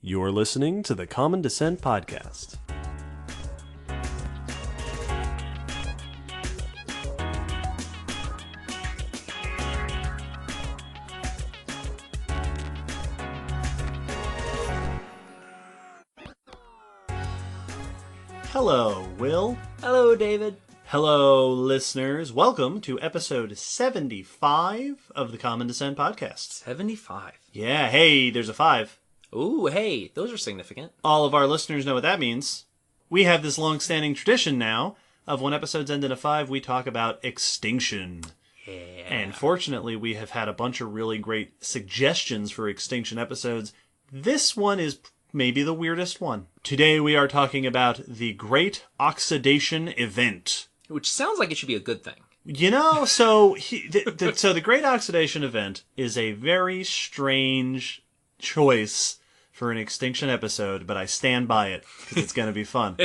You're listening to the Common Descent Podcast. Hello, Will. Hello, David. Hello, listeners. Welcome to episode 75 of the Common Descent Podcast. 75. Yeah, hey, there's a 5. Ooh, hey, those are significant. All of our listeners know what that means. We have this long-standing tradition now of when episodes end in a 5, we talk about extinction. Yeah. And fortunately, we have had a bunch of really great suggestions for extinction episodes. This one is maybe the weirdest one. Today we are talking about the Great Oxidation Event. Which sounds like it should be a good thing. You know, so the Great Oxidation Event is a very strange choice for an extinction episode, but I stand by it because it's going to be fun.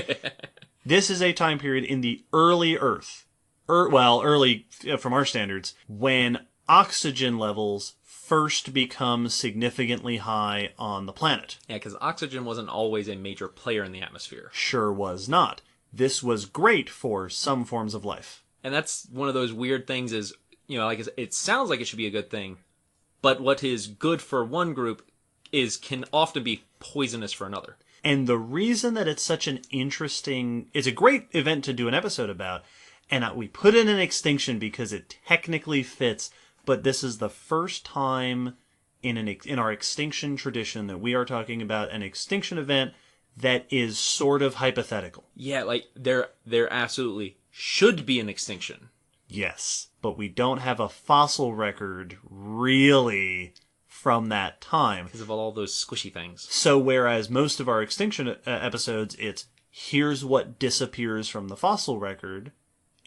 This is a time period in the early Earth, early from our standards, when oxygen levels first become significantly high on the planet. Yeah, because oxygen wasn't always a major player in the atmosphere. Sure was not. This was great for some forms of life. And that's one of those weird things is, like it sounds like it should be a good thing, but what is good for one group can often be poisonous for another. And the reason that it's such an it's a great event to do an episode about, and we put in an extinction because it technically fits, but this is the first time in our extinction tradition that we are talking about an extinction event that is sort of hypothetical. Yeah, like there absolutely should be an extinction. Yes, but we don't have a fossil record really from that time. Because of all those squishy things. So whereas most of our extinction episodes, it's here's what disappears from the fossil record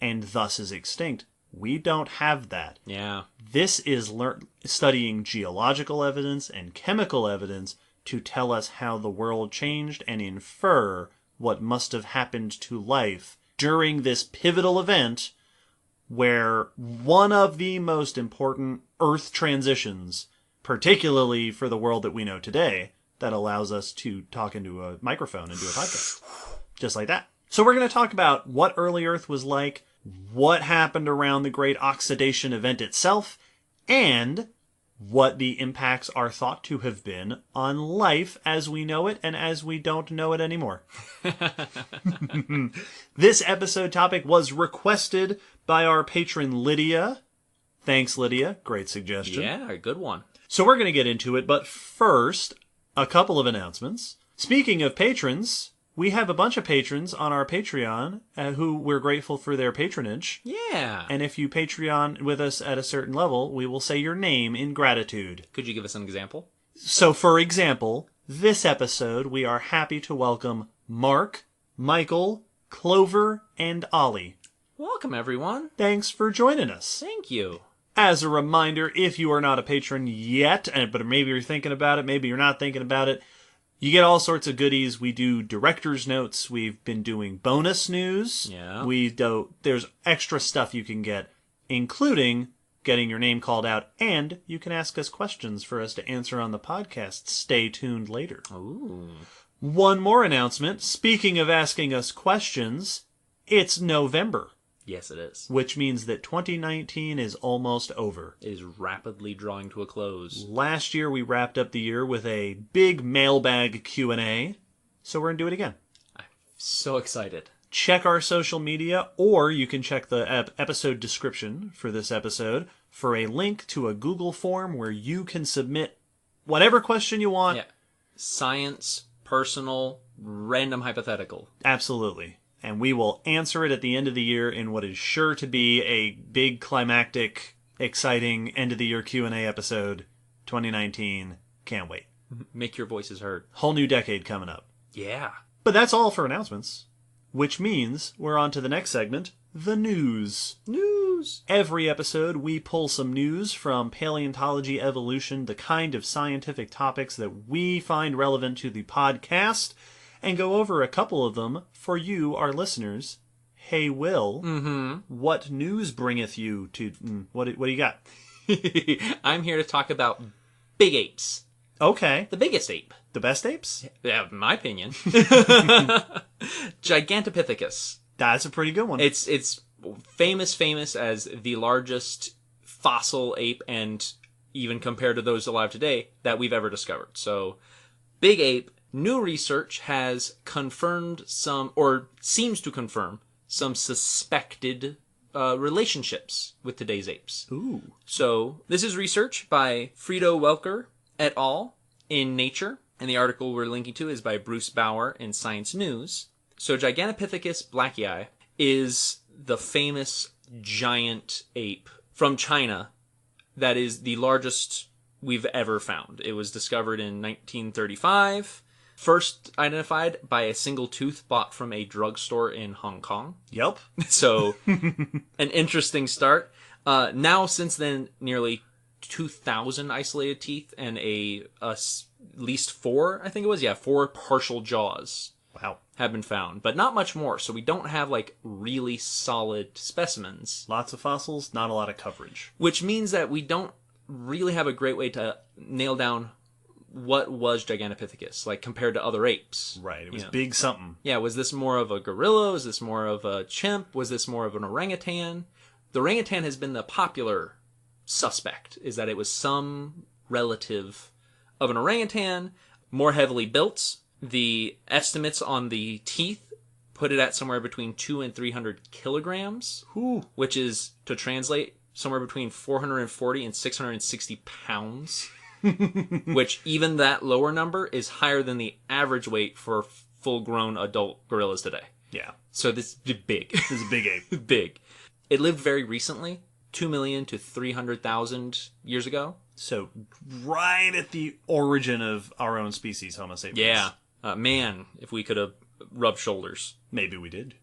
and thus is extinct. We don't have that. Yeah. This is studying geological evidence and chemical evidence to tell us how the world changed and infer what must have happened to life during this pivotal event where one of the most important Earth transitions, particularly for the world that we know today, that allows us to talk into a microphone and do a podcast. Just like that. So we're going to talk about what early Earth was like, what happened around the Great Oxidation Event itself, and what the impacts are thought to have been on life as we know it and as we don't know it anymore. This episode topic was requested by our patron Lydia. Thanks, Lydia. Great suggestion. Yeah, a good one. So we're going to get into it, but first, a couple of announcements. Speaking of patrons, we have a bunch of patrons on our Patreon who we're grateful for their patronage. Yeah. And if you Patreon with us at a certain level, we will say your name in gratitude. Could you give us an example? So, for example, this episode, we are happy to welcome Mark, Michael, Clover, and Ollie. Welcome, everyone. Thanks for joining us. Thank you. As a reminder, if you are not a patron yet, but maybe you're thinking about it, maybe you're not thinking about it, you get all sorts of goodies. We do director's notes. We've been doing bonus news. Yeah. There's extra stuff you can get, including getting your name called out, and you can ask us questions for us to answer on the podcast. Stay tuned later. Ooh. One more announcement. Speaking of asking us questions, it's November. Yes, it is. Which means that 2019 is almost over. It is rapidly drawing to a close. Last year we wrapped up the year with a big mailbag Q&A, so we're going to do it again. I'm so excited. Check our social media, or you can check the episode description for this episode for a link to a Google form where you can submit whatever question you want. Yeah. Science, personal, random hypothetical. Absolutely. And we will answer it at the end of the year in what is sure to be a big, climactic, exciting end-of-the-year Q&A episode, 2019. Can't wait. Make your voices heard. Whole new decade coming up. Yeah. But that's all for announcements, which means we're on to the next segment, the news. News. Every episode, we pull some news from paleontology, evolution, the kind of scientific topics that we find relevant to the podcast, and go over a couple of them for you, our listeners. Hey, Will, what news bringeth you to... What do you got? I'm here to talk about big apes. Okay. The biggest ape. The best apes? Yeah, in my opinion. Gigantopithecus. That's a pretty good one. It's famous as the largest fossil ape, and even compared to those alive today, that we've ever discovered. So, big ape. New research has confirmed some, or seems to confirm, some suspected relationships with today's apes. Ooh. So, this is research by Friedo Welker et al. In Nature, and the article we're linking to is by Bruce Bauer in Science News. So, Gigantopithecus blacki is the famous giant ape from China that is the largest we've ever found. It was discovered in 1935. First identified by a single tooth bought from a drugstore in Hong Kong. Yep. So, an interesting start. Now, since then, nearly 2,000 isolated teeth and at least 4, I think it was, 4 partial jaws. Wow. Have been found, but not much more. So we don't have like really solid specimens. Lots of fossils, not a lot of coverage. Which means that we don't really have a great way to nail down what was Gigantopithecus, like compared to other apes. Right, it was big something. Yeah, was this more of a gorilla? Was this more of a chimp? Was this more of an orangutan? The orangutan has been the popular suspect, is that it was some relative of an orangutan, more heavily built. The estimates on the teeth put it at somewhere between 200 and 300 kilograms, which is, to translate, somewhere between 440 and 660 pounds. Which, even that lower number is higher than the average weight for full-grown adult gorillas today. Yeah. So this is big. This is a big ape. Big. It lived very recently, 2 million to 300,000 years ago. So, right at the origin of our own species, Homo sapiens. Yeah. Man, if we could have rubbed shoulders. Maybe we did.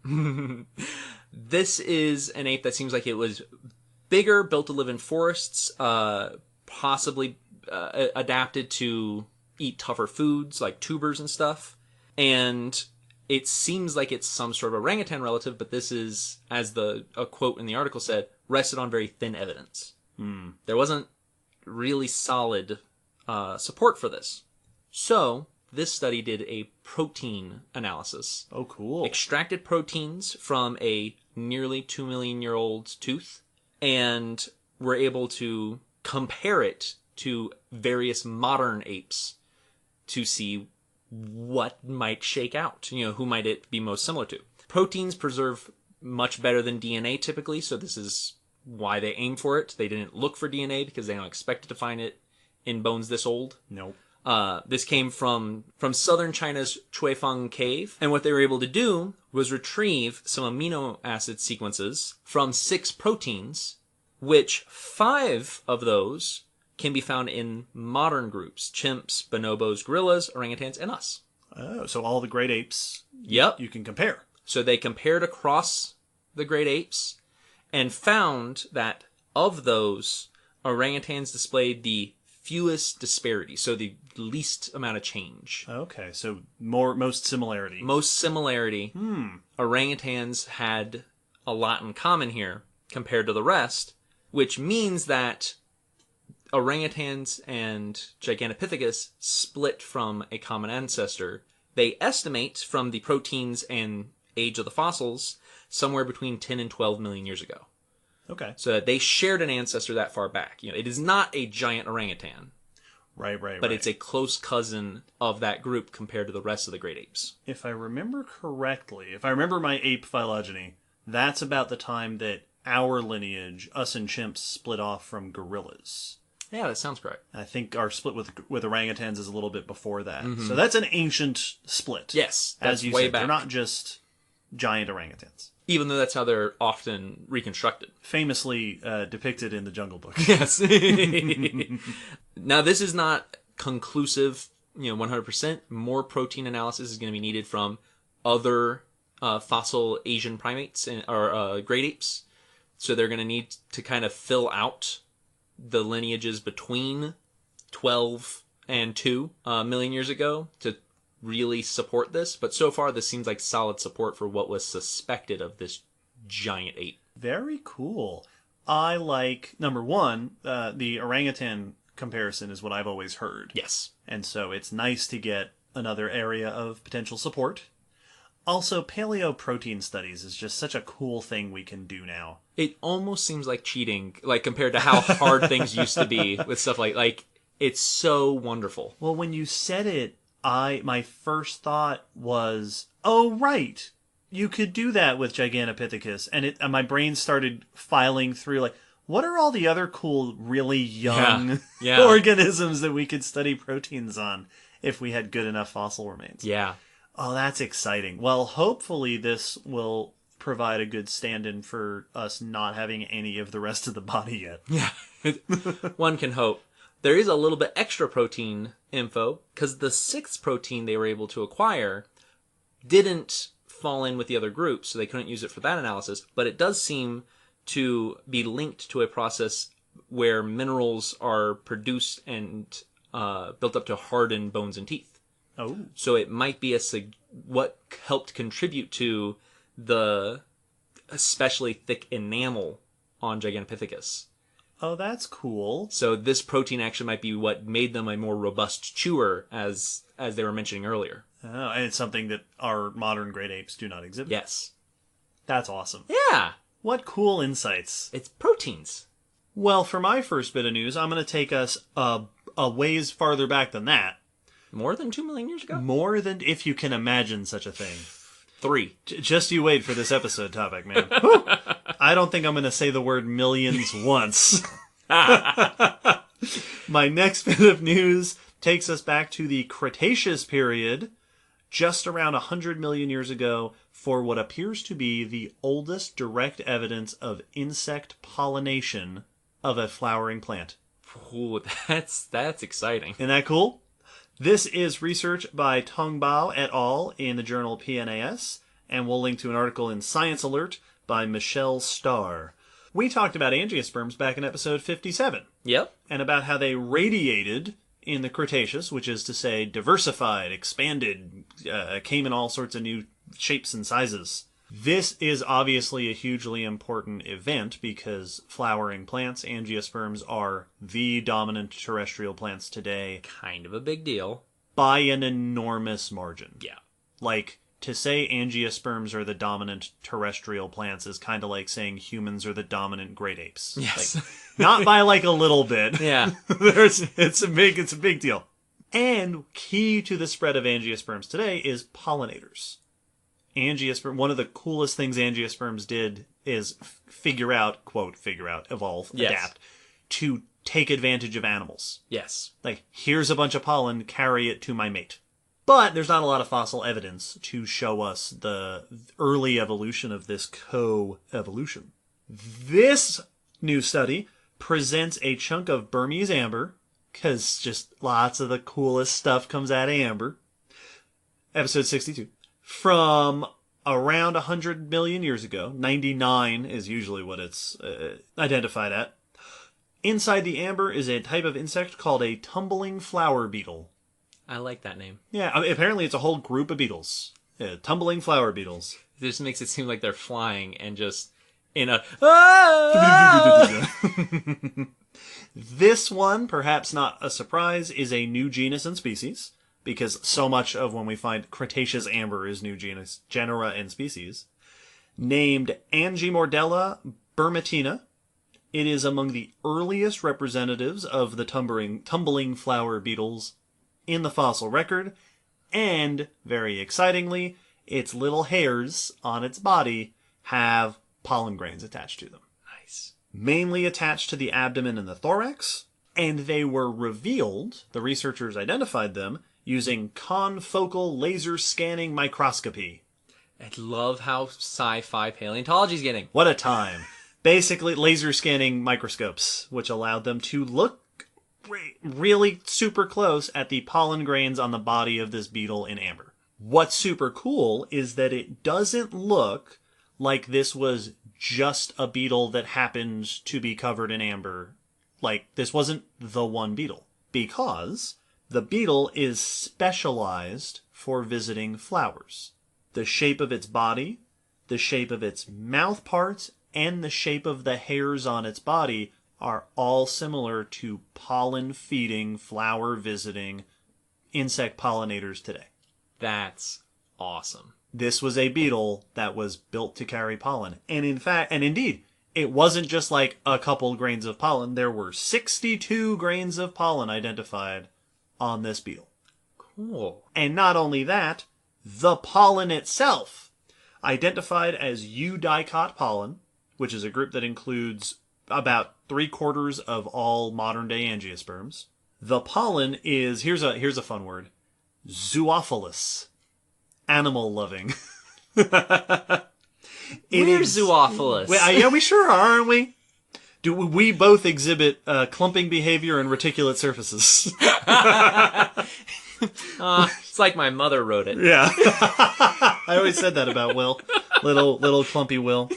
This is an ape that seems like it was bigger, built to live in forests, possibly adapted to eat tougher foods like tubers and stuff. And it seems like it's some sort of orangutan relative, but this is, as a quote in the article said, rested on very thin evidence. There wasn't really solid support for this. So, this study did a protein analysis. Oh, cool. Extracted proteins from a nearly 2 million year old tooth, and were able to compare it to various modern apes to see what might shake out. Who might it be most similar to. Proteins preserve much better than DNA typically, so this is why they aim for it. They didn't look for DNA because they don't expect to find it in bones this old. Nope. This came from southern China's Chuifeng cave, and what they were able to do was retrieve some amino acid sequences from 6 proteins, which 5 of those can be found in modern groups: chimps, bonobos, gorillas, orangutans, and us. Oh, so all the great apes. Yep. You can compare. So they compared across the great apes and found that of those, orangutans displayed the fewest disparity, so the least amount of change. Okay, so most similarity. Most similarity. Orangutans had a lot in common here compared to the rest, which means that orangutans and Gigantopithecus split from a common ancestor. They estimate from the proteins and age of the fossils somewhere between 10 and 12 million years ago. Okay. So that they shared an ancestor that far back. It is not a giant orangutan. Right. But it's a close cousin of that group compared to the rest of the great apes. If I remember correctly, if I remember my ape phylogeny, that's about the time that our lineage, us and chimps, split off from gorillas. Yeah, that sounds correct. I think our split with orangutans is a little bit before that. So that's an ancient split. Yes, that's as you way said. back. They're not just giant orangutans. Even though that's how they're often reconstructed. Famously depicted in the Jungle Book. Yes. Now, this is not conclusive, 100%. More protein analysis is going to be needed from other fossil Asian primates or great apes. So they're going to need to kind of fill out the lineages between 12 and 2 million years ago to really support this. But so far, this seems like solid support for what was suspected of this giant ape. Very cool. I like, number one, the orangutan comparison is what I've always heard. Yes. And so it's nice to get another area of potential support. Also, paleoprotein studies is just such a cool thing we can do now. It almost seems like cheating, like compared to how hard things used to be with stuff like it's so wonderful. Well, when you said it, my first thought was, oh, right. You could do that with Gigantopithecus. And my brain started filing through, like, what are all the other cool, really young organisms that we could study proteins on if we had good enough fossil remains? Yeah. Oh, that's exciting. Well, hopefully this will provide a good stand-in for us not having any of the rest of the body yet. Yeah. One can hope. There is a little bit extra protein info, because the sixth protein they were able to acquire didn't fall in with the other groups, so they couldn't use it for that analysis, but it does seem to be linked to a process where minerals are produced and built up to harden bones and teeth. Oh. So it might be what helped contribute to the especially thick enamel on Gigantopithecus. Oh, that's cool. So this protein actually might be what made them a more robust chewer, as they were mentioning earlier. Oh, and it's something that our modern great apes do not exhibit. Yes. That's awesome. Yeah. What cool insights. It's proteins. Well, for my first bit of news, I'm going to take us a ways farther back than that. More than 2 million years ago? More than, if you can imagine such a thing. 3. Just you wait for this episode topic, man. I don't think I'm going to say the word millions once. My next bit of news takes us back to the Cretaceous period, just around 100 million years ago, for what appears to be the oldest direct evidence of insect pollination of a flowering plant. Ooh, that's exciting. Isn't that cool? This is research by Tong Bao et al. In the journal PNAS, and we'll link to an article in Science Alert by Michelle Starr. We talked about angiosperms back in episode 57. Yep. And about how they radiated in the Cretaceous, which is to say diversified, expanded, came in all sorts of new shapes and sizes. This is obviously a hugely important event because flowering plants, angiosperms, are the dominant terrestrial plants today. Kind of a big deal. By an enormous margin. Yeah. Like, to say angiosperms are the dominant terrestrial plants is kind of like saying humans are the dominant great apes. Yes. Like, not by like a little bit. Yeah. It's a big deal. And key to the spread of angiosperms today is pollinators. One of the coolest things angiosperms did is evolve, yes. adapt, to take advantage of animals. Yes. Like, here's a bunch of pollen, carry it to my mate. But there's not a lot of fossil evidence to show us the early evolution of this co-evolution. This new study presents a chunk of Burmese amber, because just lots of the coolest stuff comes out of amber. Episode 62. From around 100 million years ago, 99 is usually what it's identified at. Inside the amber is a type of insect called a tumbling flower beetle. I like that name. Yeah, apparently it's a whole group of beetles. Tumbling flower beetles. It just makes it seem like they're flying and just in a... This one, perhaps not a surprise, is a new genus and species. Because so much of when we find Cretaceous amber is new genera and species. Named Angimordella burmetina. It is among the earliest representatives of the tumbling flower beetles in the fossil record. And, very excitingly, its little hairs on its body have pollen grains attached to them. Nice. Mainly attached to the abdomen and the thorax. And they were revealed, the researchers identified them, using confocal laser scanning microscopy. I love how sci-fi paleontology's getting. What a time. Basically, laser scanning microscopes, which allowed them to look really super close at the pollen grains on the body of this beetle in amber. What's super cool is that it doesn't look like this was just a beetle that happened to be covered in amber. Like, this wasn't the one beetle. Because the beetle is specialized for visiting flowers. The shape of its body, the shape of its mouth parts, and the shape of the hairs on its body are all similar to pollen-feeding, flower-visiting insect pollinators today. That's awesome. This was a beetle that was built to carry pollen. And indeed, it wasn't just like a couple grains of pollen. There were 62 grains of pollen identified on this beetle. Cool. And not only that, the pollen itself, identified as eudicot pollen, which is a group that includes about 3/4 of all modern-day angiosperms. The pollen is, here's a fun word, zoophilous. Animal-loving. We're zoophilous. Yeah, we sure are, aren't we? We both exhibit clumping behavior and reticulate surfaces. It's like my mother wrote it. Yeah. I always said that about Will. Little clumpy Will.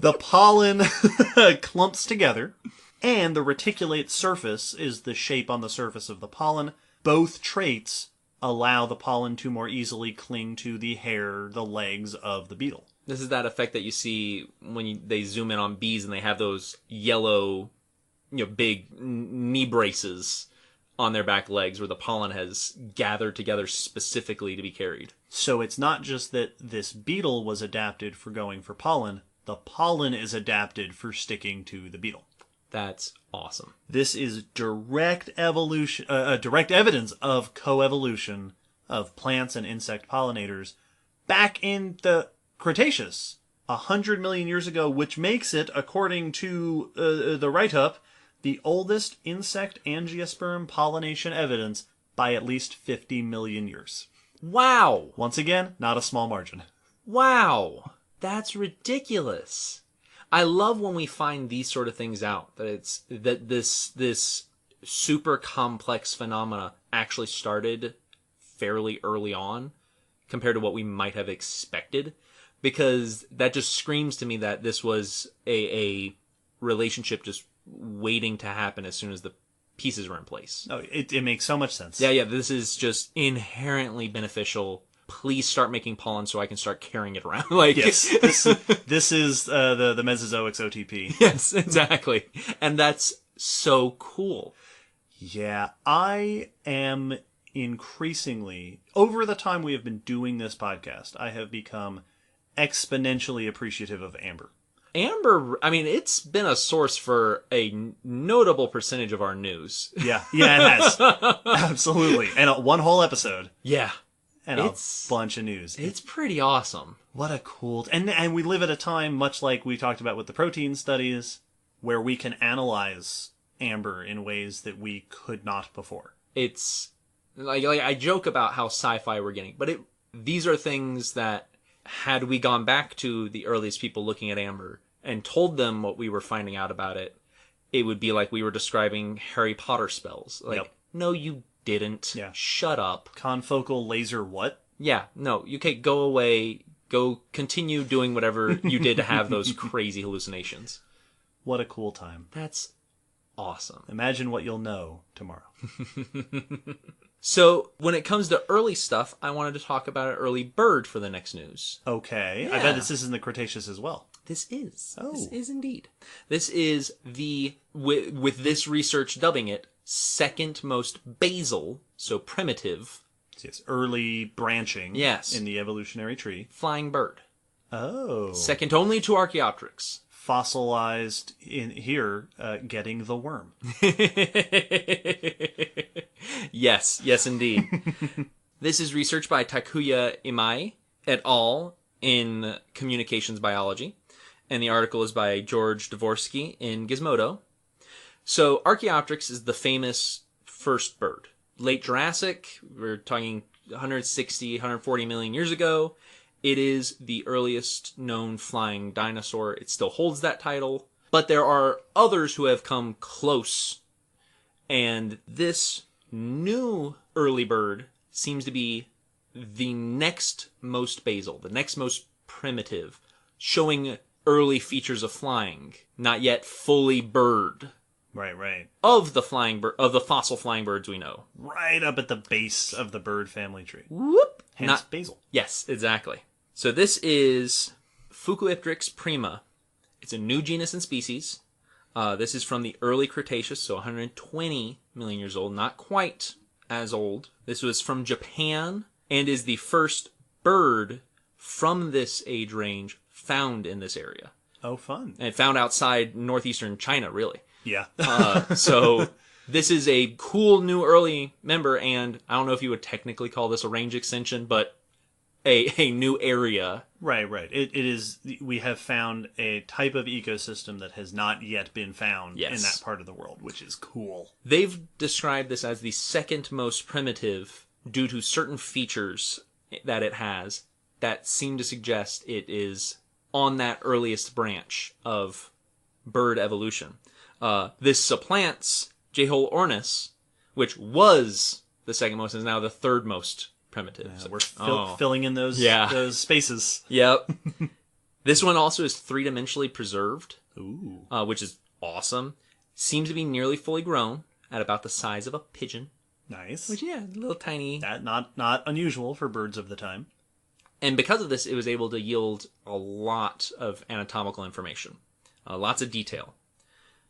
The pollen clumps together, and the reticulate surface is the shape on the surface of the pollen. Both traits allow the pollen to more easily cling to the hair, the legs of the beetle. This is that effect that you see when they zoom in on bees and they have those yellow, big knee braces on their back legs where the pollen has gathered together specifically to be carried. So it's not just that this beetle was adapted for going for pollen, the pollen is adapted for sticking to the beetle. That's awesome. This is direct evidence of coevolution of plants and insect pollinators back in the Cretaceous, 100 million years ago, which makes it, according to the write-up, the oldest insect angiosperm pollination evidence by at least 50 million years. Wow. Once again, not a small margin. Wow. That's ridiculous. I love when we find these sort of things out, that this super complex phenomena actually started fairly early on compared to what we might have expected, because that just screams to me that this was a relationship just waiting to happen as soon as the pieces were in place. Oh, it makes so much sense. Yeah, this is just inherently beneficial. Please start making pollen so I can start carrying it around. Yes, this is the Mesozoic's OTP. Yes, exactly. And that's so cool. Yeah, I am increasingly, over the time we have been doing this podcast, I have become exponentially appreciative of amber. Amber, I mean, it's been a source for a notable percentage of our news. Yeah, it has. Absolutely. And one whole episode. Yeah. And a bunch of news. It's pretty awesome. What a cool... And we live at a time, much like we talked about with the protein studies, where we can analyze amber in ways that we could not before. It's... Like I joke about how sci-fi we're getting, but these are things that, had we gone back to the earliest people looking at amber and told them what we were finding out about it, it would be like we were describing Harry Potter spells. Like, no, you didn't. Yeah. Shut up. Confocal laser what? Yeah, no, you can't go away, go continue doing whatever you did to have those crazy hallucinations. What a cool time. That's awesome. Imagine what you'll know tomorrow. So, when it comes to early stuff, I wanted to talk about an early bird for the next news. Okay. Yeah. I bet this is in the Cretaceous as well. This is. Oh. This is indeed. This is with this research dubbing it, second most basal, so primitive. Yes, early branching. Yes. In the evolutionary tree. Flying bird. Oh. Second only to Archaeopteryx. Fossilized in here, getting the worm. Yes, indeed. This is research by Takuya Imai et al. In Communications Biology, and the article is by George Dvorsky in Gizmodo. So, Archaeopteryx is the famous first bird. Late Jurassic, we're talking 160, 140 million years ago. It is the earliest known flying dinosaur. It still holds that title, but there are others who have come close. And this new early bird seems to be the next most basal, the next most primitive, showing early features of flying, not yet fully bird. Right. Of the fossil flying birds we know. Right up at the base of the bird family tree. Whoop! Hence basal. Yes, exactly. So this is Fukuipteryx prima. It's a new genus and species. This is from the early Cretaceous, so 120 million years old, not quite as old. This was from Japan and is the first bird from this age range found in this area. Oh, fun. And found outside northeastern China, really. Yeah. So this is a cool new early member, and I don't know if you would technically call this a range extension, but a new area. Right. It is, we have found a type of ecosystem that has not yet been found in that part of the world, which is cool. They've described this as the second most primitive due to certain features that it has that seem to suggest it is on that earliest branch of bird evolution. This supplants J-hole ornis, which was the second most, and is now the third most primitive. So we're filling in those spaces. Yep. This one also is three-dimensionally preserved, Ooh. Which is awesome. Seems to be nearly fully grown at about the size of a pigeon. Nice. Which, yeah, a little tiny. That not unusual for birds of the time. And because of this, it was able to yield a lot of anatomical information. Lots of detail.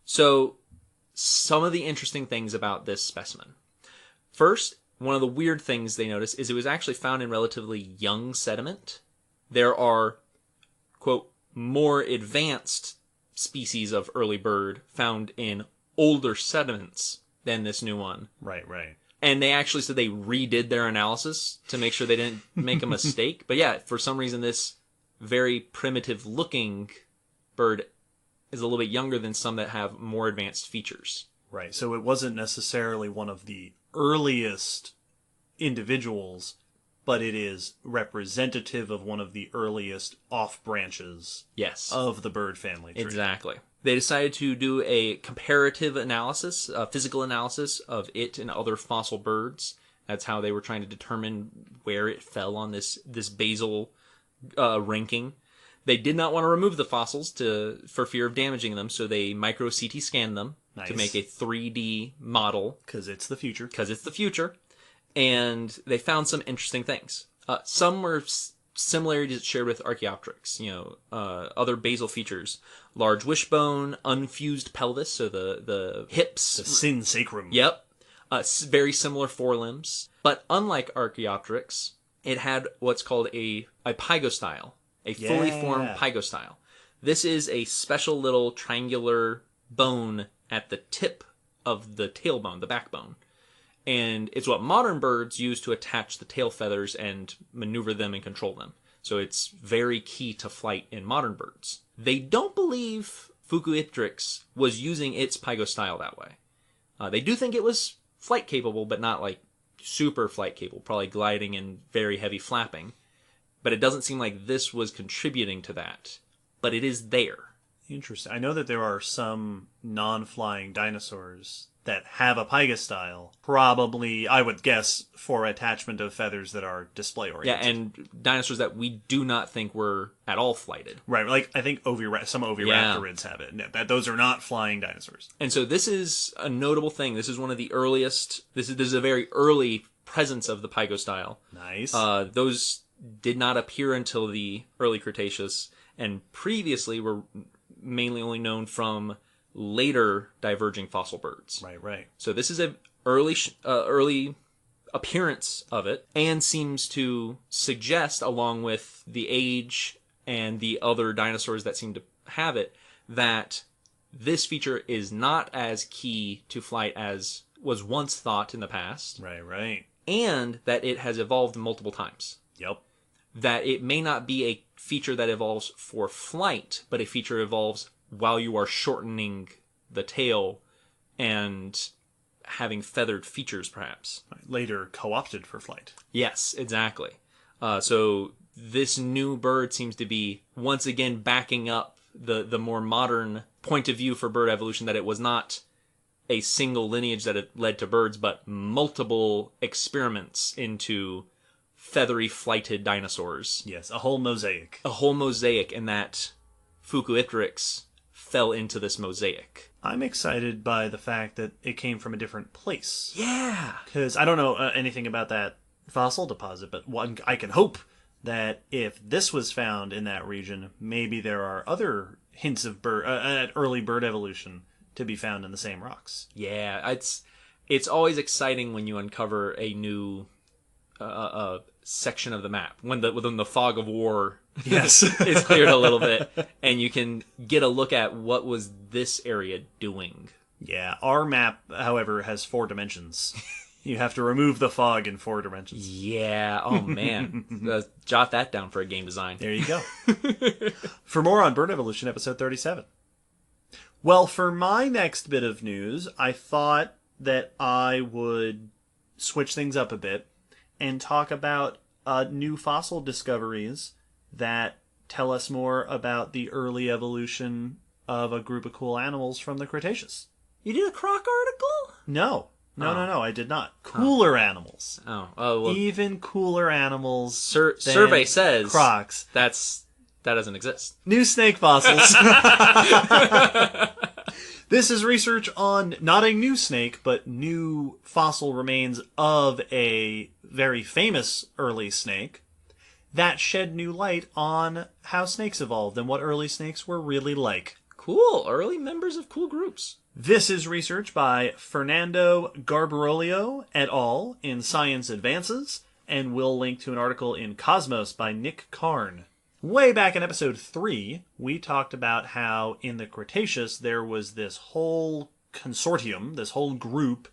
So, some of the interesting things about this specimen. First, one of the weird things they noticed is it was actually found in relatively young sediment. There are, quote, more advanced species of early bird found in older sediments than this new one. Right. And they actually said they redid their analysis to make sure they didn't make a mistake. But yeah, for some reason, this very primitive looking bird is a little bit younger than some that have more advanced features. Right. So it wasn't necessarily one of the earliest individuals, but it is representative of one of the earliest off branches of the bird family tree. Exactly. They decided to do a comparative analysis, a physical analysis of it and other fossil birds. That's how they were trying to determine where it fell on this basal ranking. They did not want to remove the fossils for fear of damaging them, so they micro CT scanned them to make a 3D model. Because it's the future. And they found some interesting things. Some were similarities shared with Archaeopteryx, other basal features. Large wishbone, unfused pelvis, so the hips. The sin sacrum. Yep. Very similar forelimbs. But unlike Archaeopteryx, it had what's called a pygostyle, a fully formed pygostyle. This is a special little triangular bone at the tip of the tailbone, the backbone. And it's what modern birds use to attach the tail feathers and maneuver them and control them. So it's very key to flight in modern birds. They don't believe Fukuipteryx was using its pygostyle that way. They do think it was flight capable, but not like super flight capable, probably gliding and very heavy flapping. But it doesn't seem like this was contributing to that. But it is there. Interesting. I know that there are some non-flying dinosaurs that have a pygostyle, probably, I would guess, for attachment of feathers that are display-oriented. Yeah, and dinosaurs that we do not think were at all flighted. Right, like, I think some oviraptorids have it. Those are not flying dinosaurs. And so this is a notable thing. This is one of the earliest, this is a very early presence of the pygostyle. Nice. Those did not appear until the early Cretaceous, and previously were mainly only known from later diverging fossil birds. Right. So this is an early appearance of it, and seems to suggest, along with the age and the other dinosaurs that seem to have it, that this feature is not as key to flight as was once thought in the past. Right. And that it has evolved multiple times. Yep. That it may not be a feature that evolves for flight, but a feature evolves while you are shortening the tail and having feathered features, perhaps. Later co-opted for flight. Yes, exactly. So this new bird seems to be, once again, backing up the more modern point of view for bird evolution, that it was not a single lineage that had led to birds, but multiple experiments into feathery flighted dinosaurs. Yes, a whole mosaic. And that Fukuipteryx fell into this mosaic. I'm excited by the fact that it came from a different place. Yeah! Because I don't know anything about that fossil deposit, but I can hope that if this was found in that region, maybe there are other hints of early bird evolution to be found in the same rocks. Yeah, it's always exciting when you uncover a new section of the map when the fog of war Yes. is cleared a little bit, and you can get a look at what was this area doing. Yeah, our map, however, has 4 dimensions. You have to remove the fog in 4 dimensions. Yeah, oh man. Jot that down for a game design. There you go. For more on bird evolution, episode 37. Well, for my next bit of news, I thought that I would switch things up a bit and talk about new fossil discoveries that tell us more about the early evolution of a group of cool animals from the Cretaceous. You did a croc article? No, I did not. Cooler animals. Oh, well, Even cooler animals. survey says crocs. that doesn't exist. New snake fossils. This is research on not a new snake, but new fossil remains of a very famous early snake that shed new light on how snakes evolved and what early snakes were really like. Cool. Early members of cool groups. This is research by Fernando Garbarolio et al. In Science Advances, and we'll link to an article in Cosmos by Nick Carn. Way back in episode 3, we talked about how in the Cretaceous there was this whole consortium, this whole group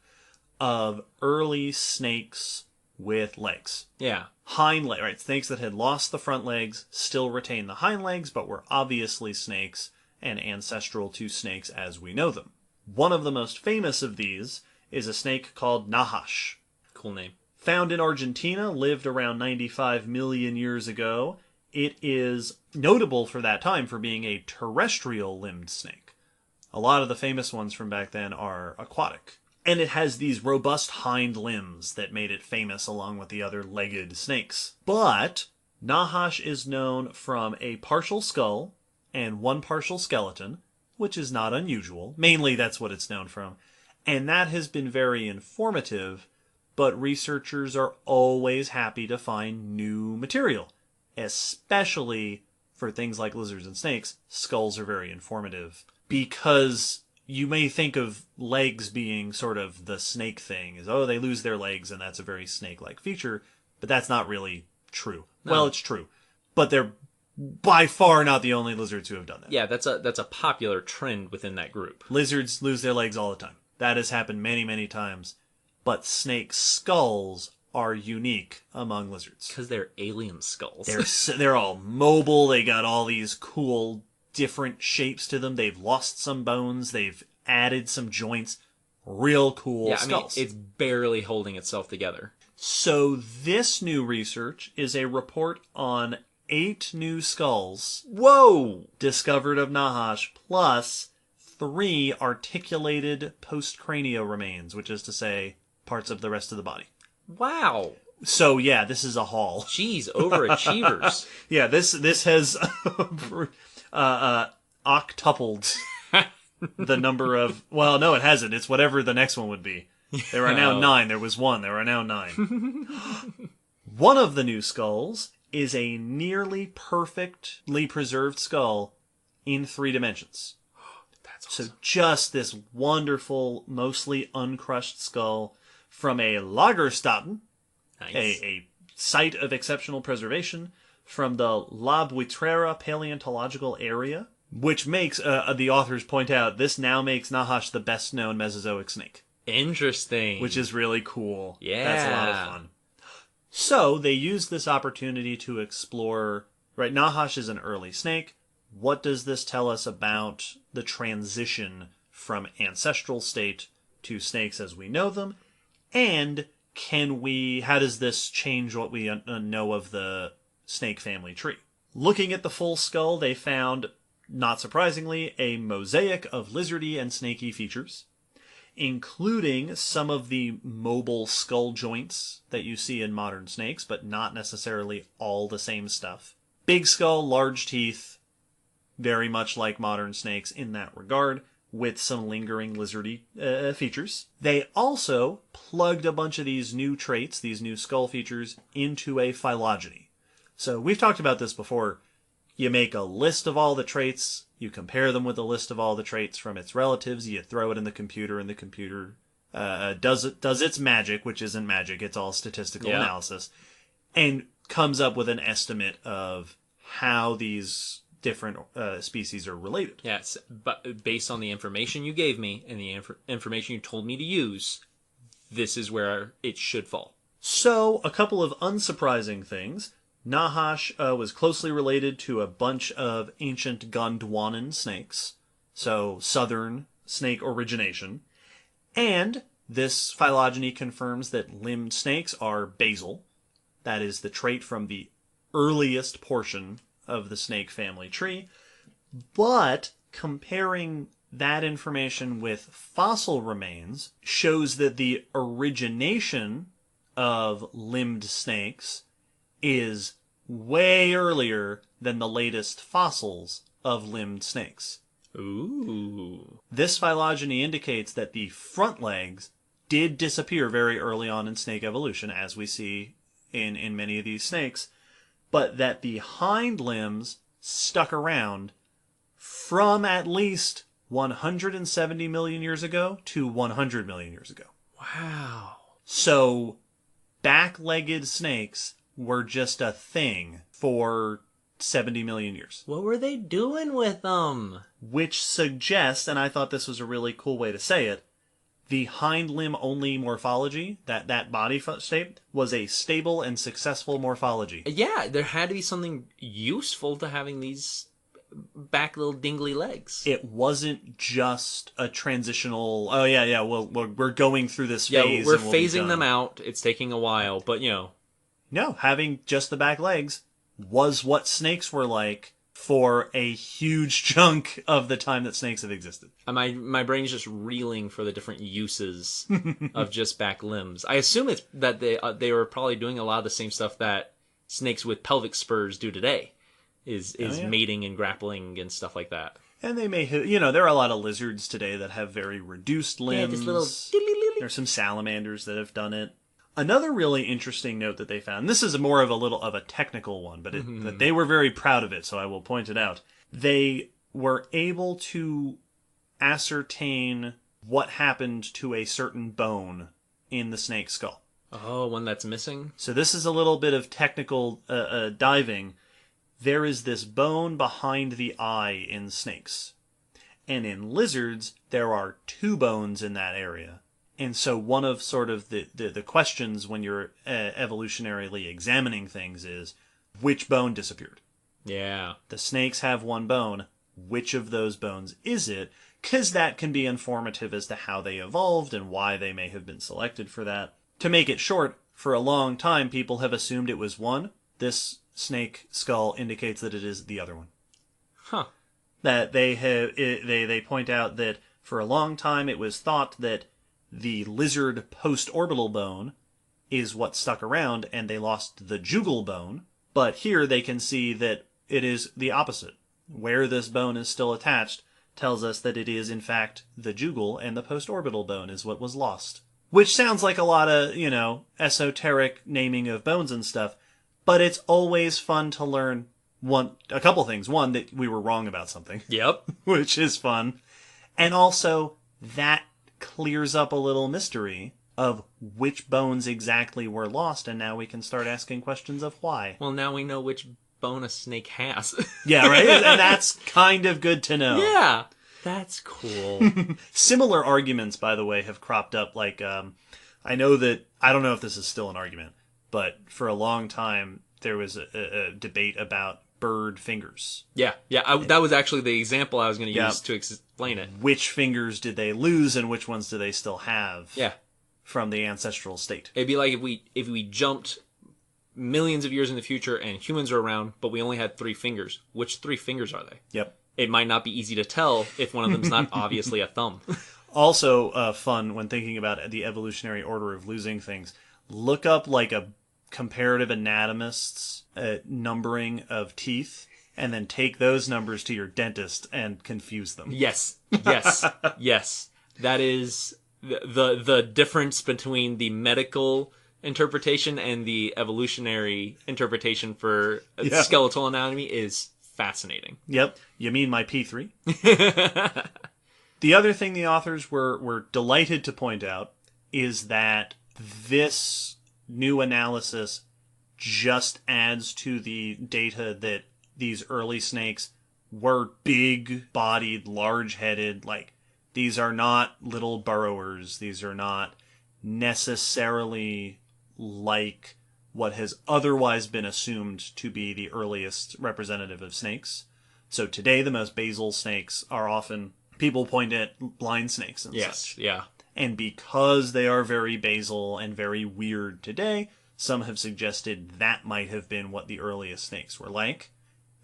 of early snakes with legs. Yeah. Hind legs, right? Snakes that had lost the front legs, still retain the hind legs, but were obviously snakes and ancestral to snakes as we know them. One of the most famous of these is a snake called Nahash. Cool name. Found in Argentina, lived around 95 million years ago. It is notable for that time for being a terrestrial limbed snake. A lot of the famous ones from back then are aquatic. And it has these robust hind limbs that made it famous along with the other legged snakes. But Nahash is known from a partial skull and one partial skeleton, which is not unusual. Mainly that's what it's known from. And that has been very informative, but researchers are always happy to find new material. Especially for things like lizards and snakes, skulls are very informative. Because you may think of legs being sort of the snake thing, is, oh, they lose their legs and that's a very snake-like feature, but that's not really true. No. Well, it's true, but they're by far not the only lizards who have done that. Yeah, that's a popular trend within that group. Lizards lose their legs all the time. That has happened many, many times. But snake skulls are unique among lizards. Because they're alien skulls. They're all mobile. They got all these cool, different shapes to them. They've lost some bones. They've added some joints. Real cool skulls. I mean, it's barely holding itself together. So this new research is a report on 8 new skulls. Whoa! Discovered of Nahash, plus 3 articulated postcranial remains, which is to say, parts of the rest of the body. Wow. So yeah, this is a haul. Jeez, overachievers. Yeah, this has octupled the number of... Well, no, it hasn't. It's whatever the next one would be. There are now 9. There was 1. There are now 9. One of the new skulls is a nearly perfectly preserved skull in 3 dimensions. That's awesome. So just this wonderful, mostly uncrushed skull from a Lagerstätten, Nice. a site of exceptional preservation from the La Buitrera paleontological area, which makes, the authors point out, this now makes Nahash the best known Mesozoic snake. Interesting. Which is really cool. Yeah. That's a lot of fun. So they used this opportunity to explore, right, Nahash is an early snake. What does this tell us about the transition from ancestral state to snakes as we know them? And how does this change what we know of the snake family tree? Looking at the full skull, they found, not surprisingly, a mosaic of lizardy and snaky features, including some of the mobile skull joints that you see in modern snakes, but not necessarily all the same stuff. Big skull, large teeth, very much like modern snakes in that regard, with some lingering lizardy features. They also plugged a bunch of these new traits, these new skull features, into a phylogeny. So we've talked about this before. You make a list of all the traits, you compare them with a list of all the traits from its relatives, you throw it in the computer, and the computer does its magic, which isn't magic, it's all statistical analysis, and comes up with an estimate of how these different species are related. Yes, but based on the information you gave me and the information you told me to use, this is where it should fall. So, a couple of unsurprising things. Nahash was closely related to a bunch of ancient Gondwanan snakes, so southern snake origination. And this phylogeny confirms that limbed snakes are basal. That is the trait from the earliest portion of the snake family tree. But comparing that information with fossil remains shows that the origination of limbed snakes is way earlier than the latest fossils of limbed snakes. Ooh. This phylogeny indicates that the front legs did disappear very early on in snake evolution, as we see in many of these snakes, but that the hind limbs stuck around from at least 170 million years ago to 100 million years ago. Wow. So, back-legged snakes were just a thing for 70 million years. What were they doing with them? Which suggests, and I thought this was a really cool way to say it, the hind limb only morphology, that body shape, was a stable and successful morphology. Yeah, there had to be something useful to having these back little dingly legs. It wasn't just a transitional, well, we're going through this phase. Yeah, we're phasing them out. It's taking a while, but No, having just the back legs was what snakes were like for a huge chunk of the time that snakes have existed. My brain's just reeling for the different uses of just back limbs. I assume it's that they were probably doing a lot of the same stuff that snakes with pelvic spurs do today, is mating and grappling and stuff like that. And they may have, there are a lot of lizards today that have very reduced limbs. Yeah, just little... There's some salamanders that have done it. Another really interesting note that they found, this is more of a technical one, but but they were very proud of it, so I will point it out. They were able to ascertain what happened to a certain bone in the snake skull. Oh, one that's missing? So this is a little bit of technical diving. There is this bone behind the eye in snakes. And in lizards, there are two bones in that area. And so one of sort of the questions when you're evolutionarily examining things is, which bone disappeared? Yeah. The snakes have one bone. Which of those bones is it? Because that can be informative as to how they evolved and why they may have been selected for that. To make it short, for a long time, people have assumed it was one. This snake skull indicates that it is the other one. Huh. That they point out that for a long time it was thought that the lizard postorbital bone is what stuck around, and they lost the jugal bone. But here they can see that it is the opposite. Where this bone is still attached tells us that it is, in fact, the jugal, and the postorbital bone is what was lost. Which sounds like a lot of, esoteric naming of bones and stuff, but it's always fun to learn a couple things. One, that we were wrong about something. Yep. Which is fun. And also, that clears up a little mystery of which bones exactly were lost, and now we can start asking questions of why. Well, now we know which bone a snake has. Yeah, right? And that's kind of good to know. Yeah. That's cool. Similar arguments, by the way, have cropped up. Like, I know that, I don't know if this is still an argument, but for a long time, there was a debate about bird fingers. Yeah. That was actually the example I was going to use to explain it. Which fingers did they lose, and which ones do they still have? Yeah. From the ancestral state. It'd be like if we jumped millions of years in the future and humans are around, but we only had 3 fingers. Which 3 fingers are they? Yep. It might not be easy to tell if one of them's not obviously a thumb. Also fun when thinking about the evolutionary order of losing things. Look up like a comparative anatomist's numbering of teeth, and then take those numbers to your dentist and confuse them. Yes. That is the difference between the medical interpretation and the evolutionary interpretation for skeletal anatomy is fascinating. Yep. You mean my P3? The other thing the authors were delighted to point out is that this new analysis just adds to the data that these early snakes were big-bodied, large-headed. Like, these are not little burrowers. These are not necessarily like what has otherwise been assumed to be the earliest representative of snakes. So today, the most basal snakes are often... People point at blind snakes and such. Yeah. And because they are very basal and very weird today, some have suggested that might have been what the earliest snakes were like.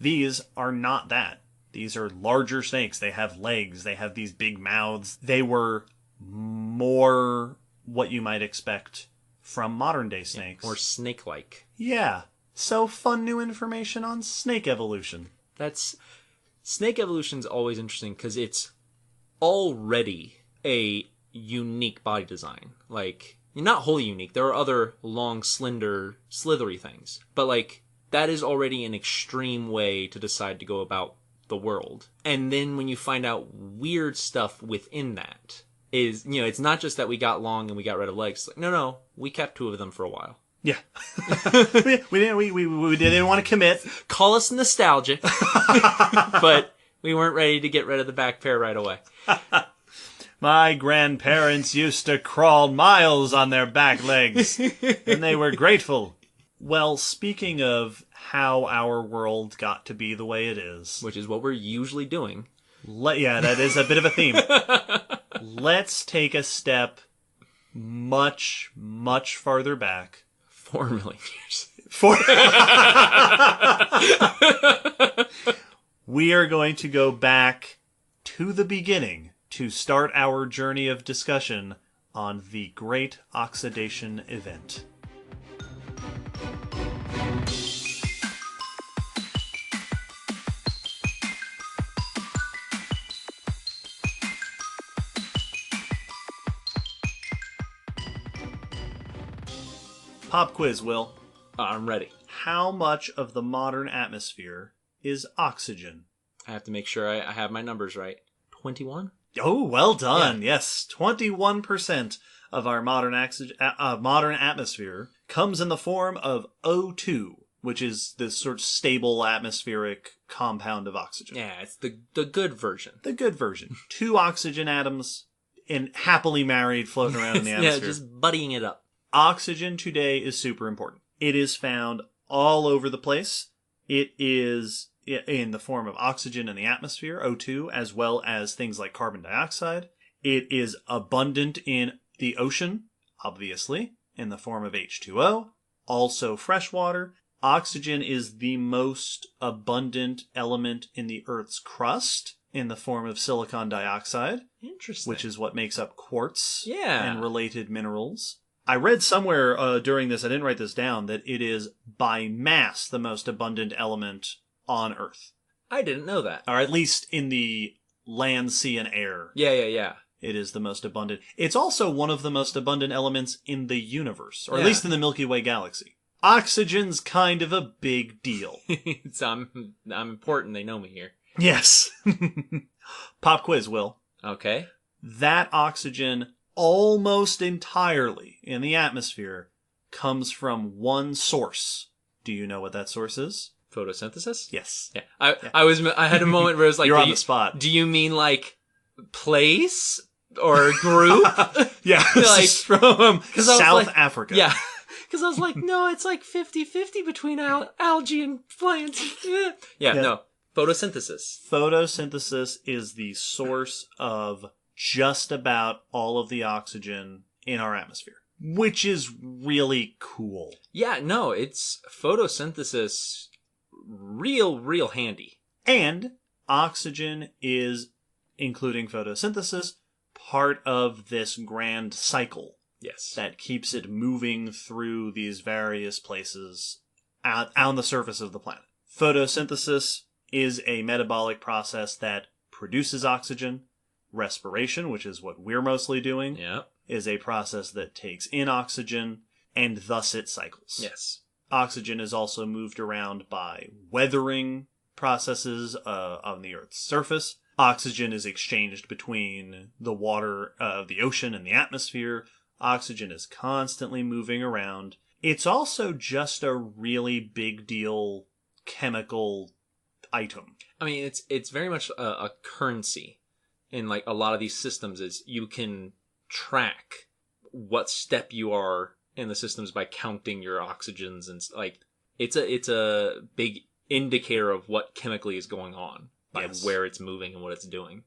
These are not that. These are larger snakes. They have legs. They have these big mouths. They were more what you might expect from modern-day snakes. More snake-like. Yeah. So fun new information on snake evolution. Snake evolution's always interesting because it's already a unique body design. Like, not wholly unique. There are other long, slender, slithery things. But, like, that is already an extreme way to decide to go about the world. And then when you find out weird stuff within that, is, it's not just that we got long and we got rid of legs. Like, no, we kept 2 of them for a while. Yeah. we didn't want to commit. Call us nostalgic. But we weren't ready to get rid of the back pair right away. My grandparents used to crawl miles on their back legs, and they were grateful. Well, speaking of how our world got to be the way it is... Which is what we're usually doing. Yeah, that is a bit of a theme. Let's take a step much, much farther back. 4 million years. We are going to go back to the beginning to start our journey of discussion on the Great Oxidation Event. Pop quiz, Will. I'm ready. How much of the modern atmosphere is oxygen? I have to make sure I have my numbers right. 21? Oh, well done. Yeah. Yes, 21% of our modern atmosphere comes in the form of O2, which is this sort of stable atmospheric compound of oxygen. Yeah, it's the good version. The good version. 2 oxygen atoms and happily married floating around in the atmosphere. Yeah, just buddying it up. Oxygen today is super important. It is found all over the place. It is in the form of oxygen in the atmosphere, O2, as well as things like carbon dioxide. It is abundant in the ocean, obviously, in the form of H2O. Also fresh water. Oxygen is the most abundant element in the Earth's crust in the form of silicon dioxide. Interesting. Which is what makes up quartz and related minerals. I read somewhere during this, I didn't write this down, that it is by mass the most abundant element on Earth. I didn't know that. Or at least in the land, sea, and air. Yeah. It is the most abundant. It's also one of the most abundant elements in the universe, or at least in the Milky Way galaxy. Oxygen's kind of a big deal. I'm important, they know me here. Yes. Pop quiz, Will. Okay. That oxygen almost entirely in the atmosphere comes from one source. Do you know what that source is? Photosynthesis? Yes. Yeah. I had a moment where I was like, you're on the spot. Do you mean like place or group? Yeah. Like from South Africa. Yeah. Because I was like, no, it's like 50-50 between algae and plants. Yeah, no. Photosynthesis. Photosynthesis is the source of just about all of the oxygen in our atmosphere, which is really cool. Yeah, no, it's photosynthesis real handy. And oxygen is, including photosynthesis, part of this grand cycle. Yes. That keeps it moving through these various places out on the surface of the planet. Photosynthesis is a metabolic process that produces oxygen. Respiration, which is what we're mostly doing, is a process that takes in oxygen, and thus it cycles. Yes. Oxygen is also moved around by weathering processes on the Earth's surface. Oxygen is exchanged between the water of the ocean and the atmosphere. Oxygen is constantly moving around. It's also just a really big deal chemical item. I mean, it's very much a currency in like a lot of these systems. Is you can track what step you are in the systems by counting your oxygens, and like it's a big indicator of what chemically is going on by where it's moving and what it's doing.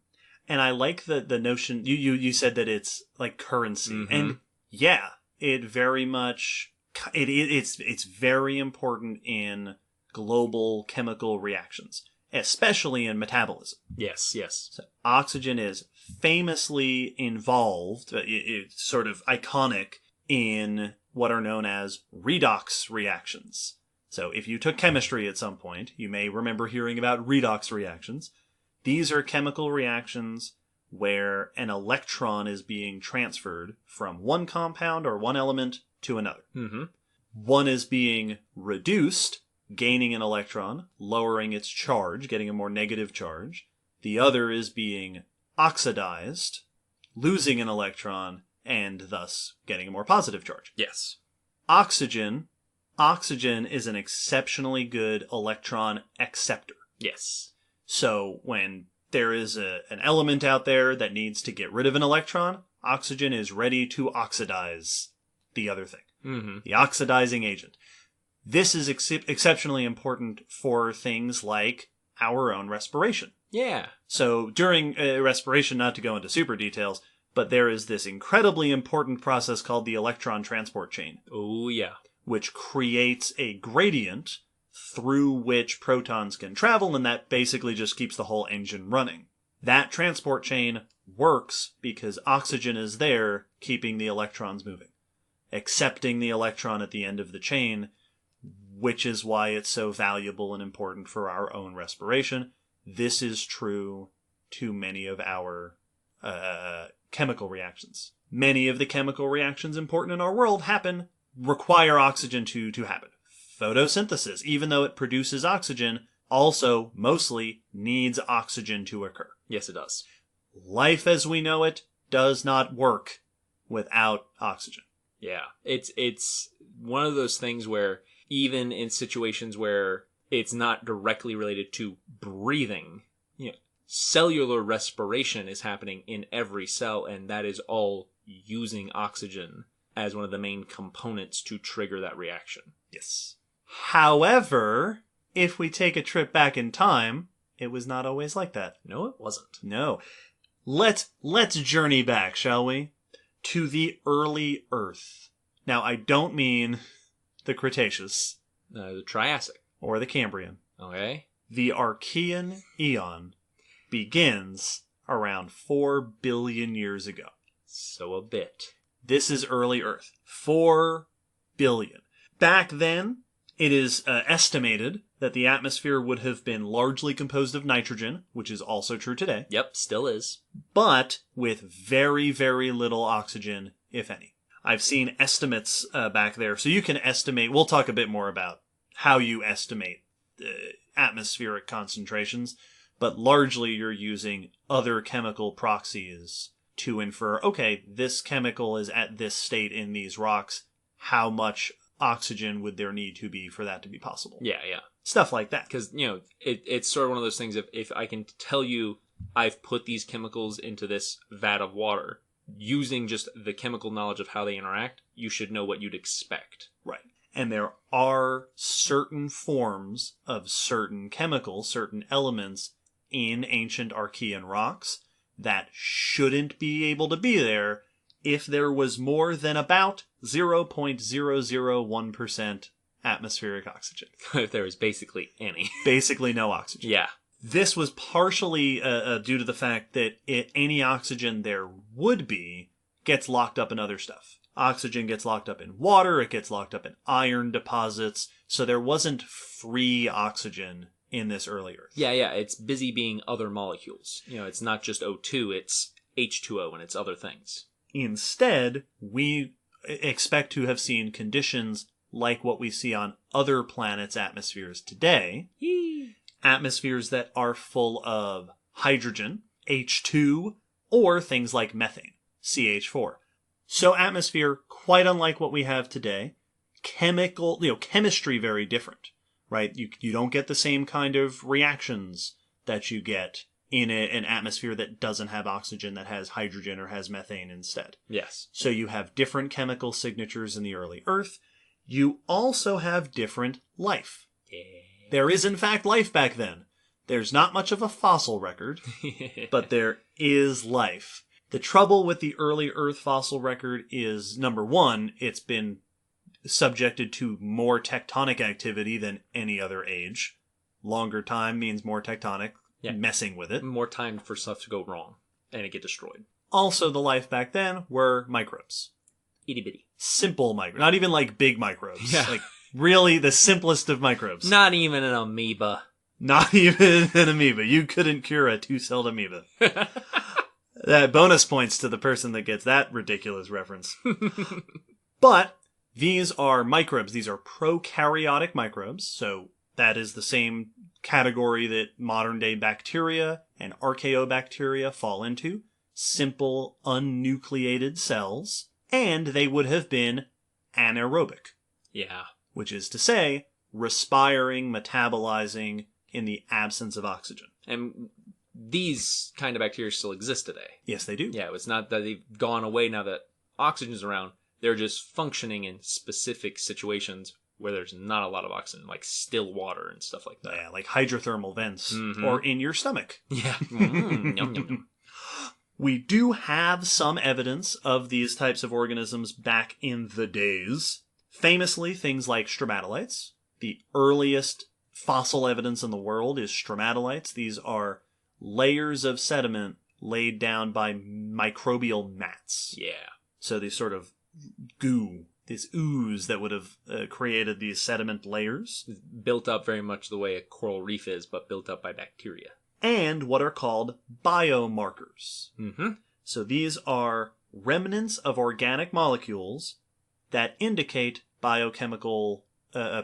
And I like the notion you said that it's like currency, mm-hmm. and yeah, it very much it's very important in global chemical reactions, especially in metabolism. Yes. So oxygen is famously involved, it's sort of iconic in what are known as redox reactions. So if you took chemistry at some point, you may remember hearing about redox reactions. These are chemical reactions where an electron is being transferred from one compound or one element to another. Mm-hmm. One is being reduced, gaining an electron, lowering its charge, getting a more negative charge. The other is being oxidized, losing an electron, and thus getting a more positive charge. Yes. Oxygen is an exceptionally good electron acceptor. Yes. So when there is an element out there that needs to get rid of an electron, oxygen is ready to oxidize the other thing. Mm-hmm. The oxidizing agent. This is exceptionally important for things like our own respiration. Yeah. So during respiration, not to go into super details, but there is this incredibly important process called the electron transport chain. Oh, yeah. Which creates a gradient through which protons can travel, and that basically just keeps the whole engine running. That transport chain works because oxygen is there, keeping the electrons moving, accepting the electron at the end of the chain, which is why it's so valuable and important for our own respiration. This is true to many of our chemical reactions. Many of the chemical reactions important in our world require oxygen to happen. Photosynthesis, even though it produces oxygen, also mostly needs oxygen to occur. Yes, it does. Life as we know it does not work without oxygen. Yeah. It's one of those things where even in situations where it's not directly related to breathing, cellular respiration is happening in every cell, and that is all using oxygen as one of the main components to trigger that reaction. Yes. However, if we take a trip back in time, it was not always like that. No, it wasn't. No. Let's journey back, shall we? To the early Earth. Now, I don't mean the Cretaceous. The Triassic. Or the Cambrian. Okay. The Archean Eon begins around 4 billion years ago. So a bit. This is early Earth. 4 billion. Back then, it is estimated that the atmosphere would have been largely composed of nitrogen, which is also true today. Yep, still is. But with very, very little oxygen, if any. I've seen estimates back there, so you can estimate. We'll talk a bit more about how you estimate atmospheric concentrations, but largely you're using other chemical proxies to infer, okay, this chemical is at this state in these rocks. How much oxygen would there need to be for that to be possible? Yeah. Stuff like that. Because, it's sort of one of those things, if I can tell you I've put these chemicals into this vat of water, using just the chemical knowledge of how they interact, you should know what you'd expect. Right. And there are certain forms of certain chemicals, certain elements in ancient Archean rocks that shouldn't be able to be there if there was more than about 0.001% atmospheric oxygen. If there was basically any. Basically no oxygen. Yeah. This was partially due to the fact that any oxygen there would be gets locked up in other stuff. Oxygen gets locked up in water, it gets locked up in iron deposits, so there wasn't free oxygen in this early Earth. Yeah, it's busy being other molecules. It's not just O2, it's H2O and it's other things. Instead, we expect to have seen conditions like what we see on other planets' atmospheres today. atmospheres that are full of hydrogen, H2, or things like methane, CH4. So atmosphere, quite unlike what we have today. Chemistry very different, right? You don't get the same kind of reactions that you get in an atmosphere that doesn't have oxygen, that has hydrogen or has methane instead. Yes. So you have different chemical signatures in the early Earth. You also have different life. Yeah. There is, in fact, life back then. There's not much of a fossil record, but there is life. The trouble with the early Earth fossil record is, number one, it's been subjected to more tectonic activity than any other age. Longer time means more tectonic, messing with it. More time for stuff to go wrong and it get destroyed. Also, the life back then were microbes. Itty bitty. Simple microbes. Not even like big microbes. Yeah. Like really the simplest of microbes. Not even an amoeba. Not even an amoeba. You couldn't cure a two-celled amoeba. That bonus points to the person that gets that ridiculous reference. But these are microbes. These are prokaryotic microbes. So that is the same category that modern-day bacteria and archaeobacteria fall into. Simple, unnucleated cells. And they would have been anaerobic. Yeah. Which is to say, respiring, metabolizing in the absence of oxygen. And these kind of bacteria still exist today. Yes, they do. Yeah, it's not that they've gone away now that oxygen's around. They're just functioning in specific situations where there's not a lot of oxygen, like still water and stuff like that. Yeah, like hydrothermal vents, or in your stomach. Yeah. Yum, yum, yum. We do have some evidence of these types of organisms back in the days. Famously, things like stromatolites. The earliest fossil evidence in the world is stromatolites. These are layers of sediment laid down by microbial mats. Yeah. So these sort of goo, this ooze that would have created these sediment layers. Built up very much the way a coral reef is, but built up by bacteria. And what are called biomarkers. Mm-hmm. So these are remnants of organic molecules that indicate biochemical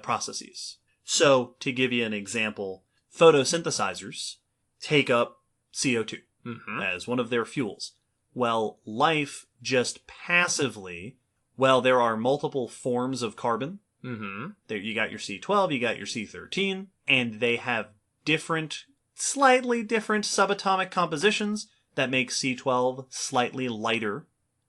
processes. So, to give you an example, photosynthesizers take up CO2 as one of their fuels. Well, life just passively, there are multiple forms of carbon. There, you got your C12, you got your C13, and they have slightly different subatomic compositions that make C12 slightly lighter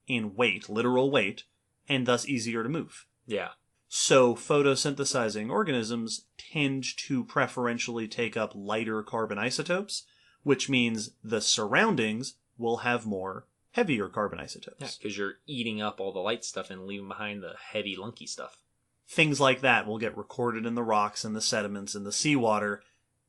in weight, literal weight, and thus easier to move. Yeah. So photosynthesizing organisms tend to preferentially take up lighter carbon isotopes, which means the surroundings will have more heavier carbon isotopes. Yeah, because you're eating up all the light stuff and leaving behind the heavy, lunky stuff. Things like that will get recorded in the rocks and the sediments and the seawater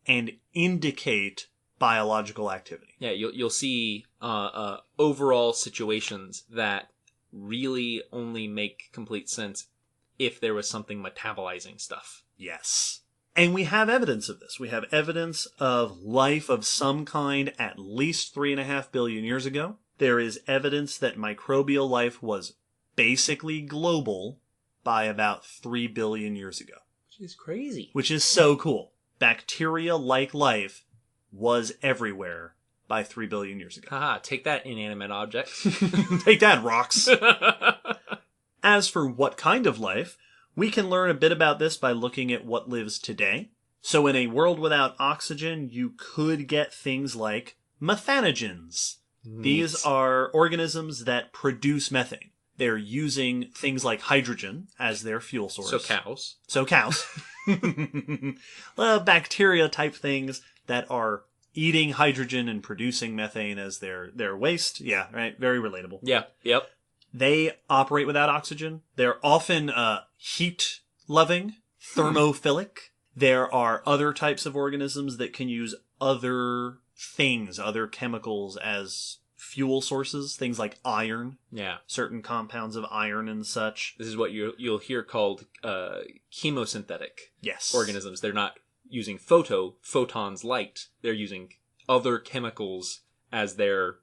and indicate biological activity. Yeah, you'll see overall situations that really only make complete sense if there was something metabolizing stuff. Yes. And we have evidence of this. We have evidence of life of some kind at least 3.5 billion years ago. There is evidence that microbial life was basically global by about 3 billion years ago. Which is crazy. Which is so cool. Bacteria-like life was everywhere by 3 billion years ago. Haha, take that, inanimate object. Take that, rocks. As for what kind of life, we can learn a bit about this by looking at what lives today. So in a world without oxygen, you could get things like methanogens. Neat. These are organisms that produce methane. They're using things like hydrogen as their fuel source. So cows. Well, bacteria type things that are eating hydrogen and producing methane as their waste. Yeah, right. Very relatable. Yeah, yep. They operate without oxygen. They're often heat-loving, thermophilic. There are other types of organisms that can use other things, other chemicals as fuel sources, things like iron. Yeah. Certain compounds of iron and such. This is what you'll hear called chemosynthetic organisms. They're not using photons, light. They're using other chemicals as their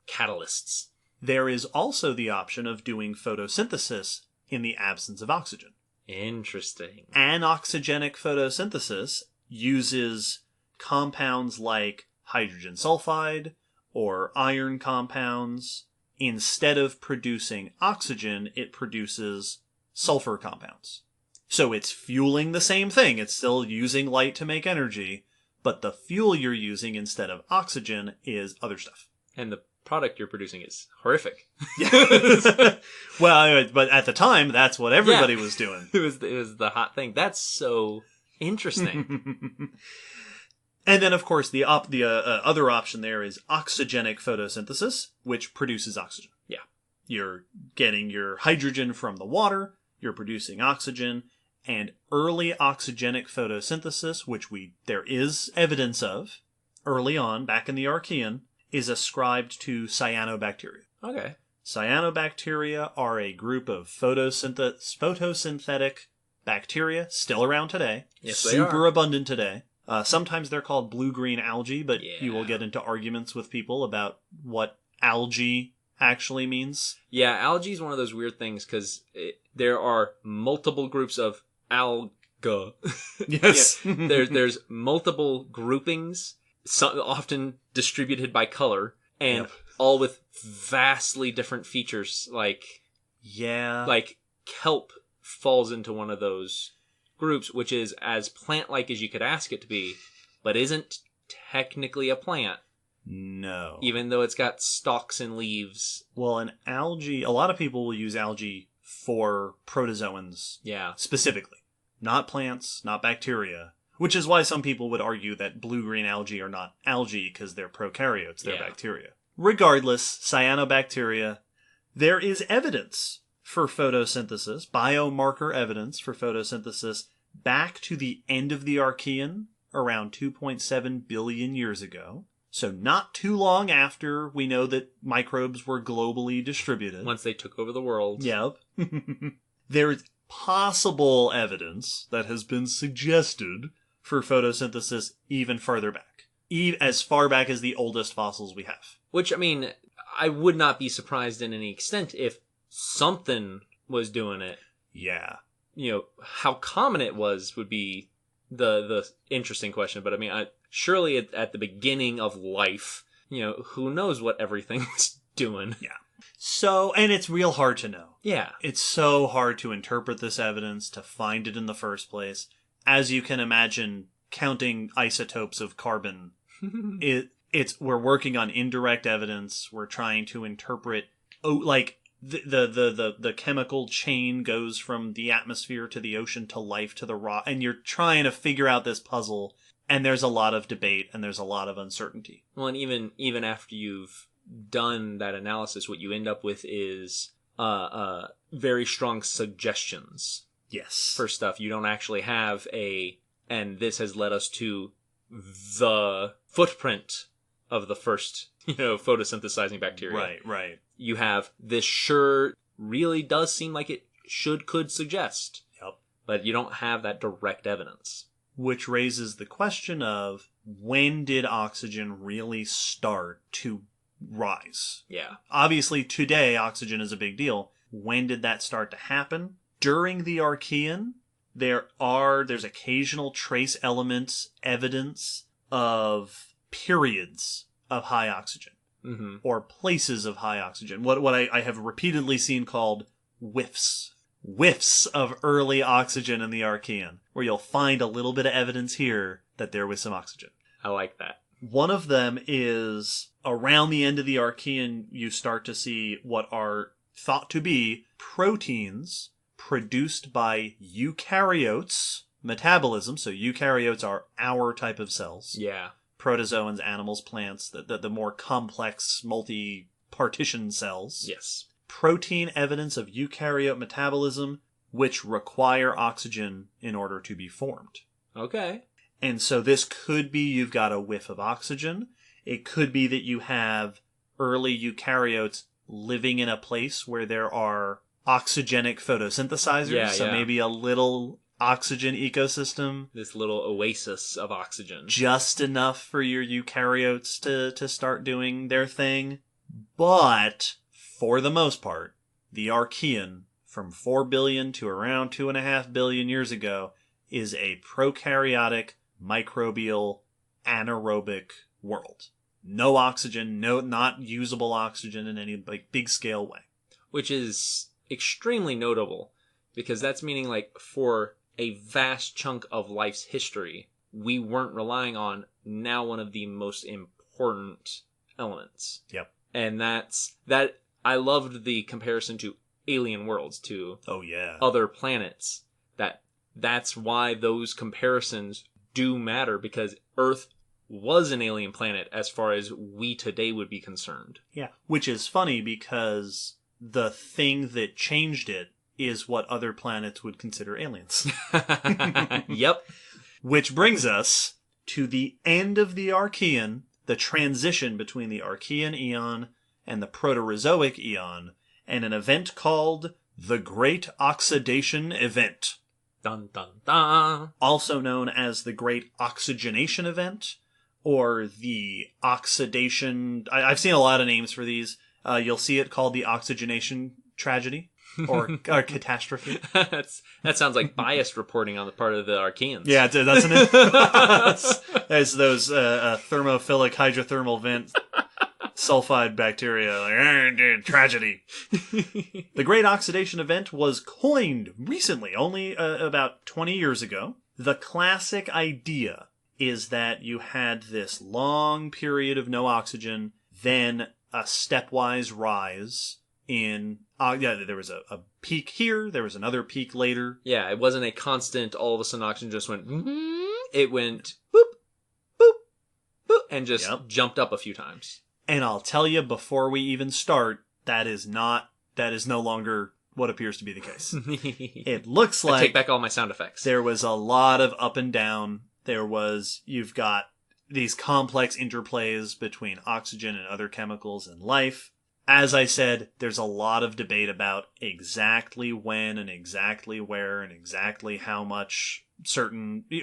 catalysts. There is also the option of doing photosynthesis in the absence of oxygen. Interesting. Anoxygenic photosynthesis uses compounds like hydrogen sulfide or iron compounds. Instead of producing oxygen, it produces sulfur compounds. So it's fueling the same thing. It's still using light to make energy, but the fuel you're using instead of oxygen is other stuff. And the product you're producing is horrific. Yeah. Well, but at the time, that's what everybody was doing. It was the hot thing. That's so interesting. And then, of course, the other option there is oxygenic photosynthesis, which produces oxygen. Yeah. You're getting your hydrogen from the water, you're producing oxygen, and early oxygenic photosynthesis, which there is evidence of early on, back in the Archean, is ascribed to cyanobacteria. Okay. Cyanobacteria are a group of photosynthetic bacteria, still around today. Yes, they super are. abundant today. Sometimes they're called blue-green algae, but Yeah. you will get into arguments with people about what algae actually means. Yeah, algae is one of those weird things because there are multiple groups of alga. Yes. Yeah, there's multiple groupings, some often distributed by color, and Yep. all with vastly different features. Like kelp falls into one of those groups, which is as plant-like as you could ask it to be, but isn't technically a plant. No. Even though it's got stalks and leaves. Well, an algae, a lot of people will use algae for protozoans Yeah. specifically. Not plants, not bacteria. Which is why some people would argue that blue-green algae are not algae because they're prokaryotes, they're bacteria. Regardless, cyanobacteria, there is evidence for photosynthesis, biomarker evidence for photosynthesis back to the end of the Archean, around 2.7 billion years ago. So not too long after we know that microbes were globally distributed. Once they took over the world. Yep. There's possible evidence that has been suggested for photosynthesis even further back. As far back as the oldest fossils we have. Which, I mean, I would not be surprised in any extent if something was doing it. Yeah. You know, how common it was would be the interesting question. But I mean, surely at the beginning of life, you know, who knows what everything was doing. Yeah. So, and it's real hard to know. Yeah. It's so hard to interpret this evidence, to find it in the first place. As you can imagine, counting isotopes of carbon, we're working on indirect evidence. We're trying to interpret, the chemical chain goes from the atmosphere to the ocean to life to the rock, and you're trying to figure out this puzzle, and there's a lot of debate and there's a lot of uncertainty. Well, and even after you've done that analysis, what you end up with is very strong suggestions. Yes. For stuff. You don't actually have and this has led us to the footprint of the first, photosynthesizing bacteria. Right. You have this really does seem like it could suggest. Yep. But you don't have that direct evidence. Which raises the question of, when did oxygen really start to rise? Yeah. Obviously, today, oxygen is a big deal. When did that start to happen? During the Archean, there's occasional trace elements, evidence of periods of high oxygen. Mm-hmm. Or places of high oxygen. What I have repeatedly seen called whiffs. Whiffs of early oxygen in the Archean, where you'll find a little bit of evidence here that there was some oxygen. I like that. One of them is around the end of the Archean, you start to see what are thought to be proteins produced by eukaryotes metabolism. So eukaryotes are our type of cells. Yeah. Protozoans, animals, plants, the more complex multi-partition cells. Yes. Protein evidence of eukaryote metabolism, which require oxygen in order to be formed. Okay. And so this could be you've got a whiff of oxygen. It could be that you have early eukaryotes living in a place where there are oxygenic photosynthesizers. Yeah. Maybe a little oxygen ecosystem. This little oasis of oxygen. Just enough for your eukaryotes to start doing their thing. But, for the most part, the Archean, from 4 billion to around 2.5 billion years ago, is a prokaryotic, microbial, anaerobic world. No oxygen, not usable oxygen in any like big scale way. Which is extremely notable, because that's meaning like for a vast chunk of life's history, we weren't relying on now one of the most important elements. Yep. And that I loved the comparison to alien worlds, to other planets. That's why those comparisons do matter, because Earth was an alien planet as far as we today would be concerned. Yeah. Which is funny because the thing that changed it is what other planets would consider aliens. Yep. Which brings us to the end of the Archean, the transition between the Archean Eon and the Proterozoic Eon, and an event called the Great Oxidation Event. Dun dun dun. Also known as the Great Oxygenation Event, or the Oxidation... I've seen a lot of names for these. You'll see it called the Oxygenation Tragedy, or Catastrophe. That sounds like biased reporting on the part of the Archeans. Yeah, doesn't it? As those thermophilic hydrothermal vent sulfide bacteria. Like, tragedy. The Great Oxidation Event was coined recently, only about 20 years ago. The classic idea is that you had this long period of no oxygen, then a stepwise rise in... there was a peak here, there was another peak later. Yeah, it wasn't a constant, all of a sudden oxygen just went... It went boop, boop, boop, and just jumped up a few times. And I'll tell you, before we even start, that is no longer what appears to be the case. It looks like... I take back all my sound effects. There was a lot of up and down. You've got these complex interplays between oxygen and other chemicals in life. As I said, there's a lot of debate about exactly when and exactly where and exactly how much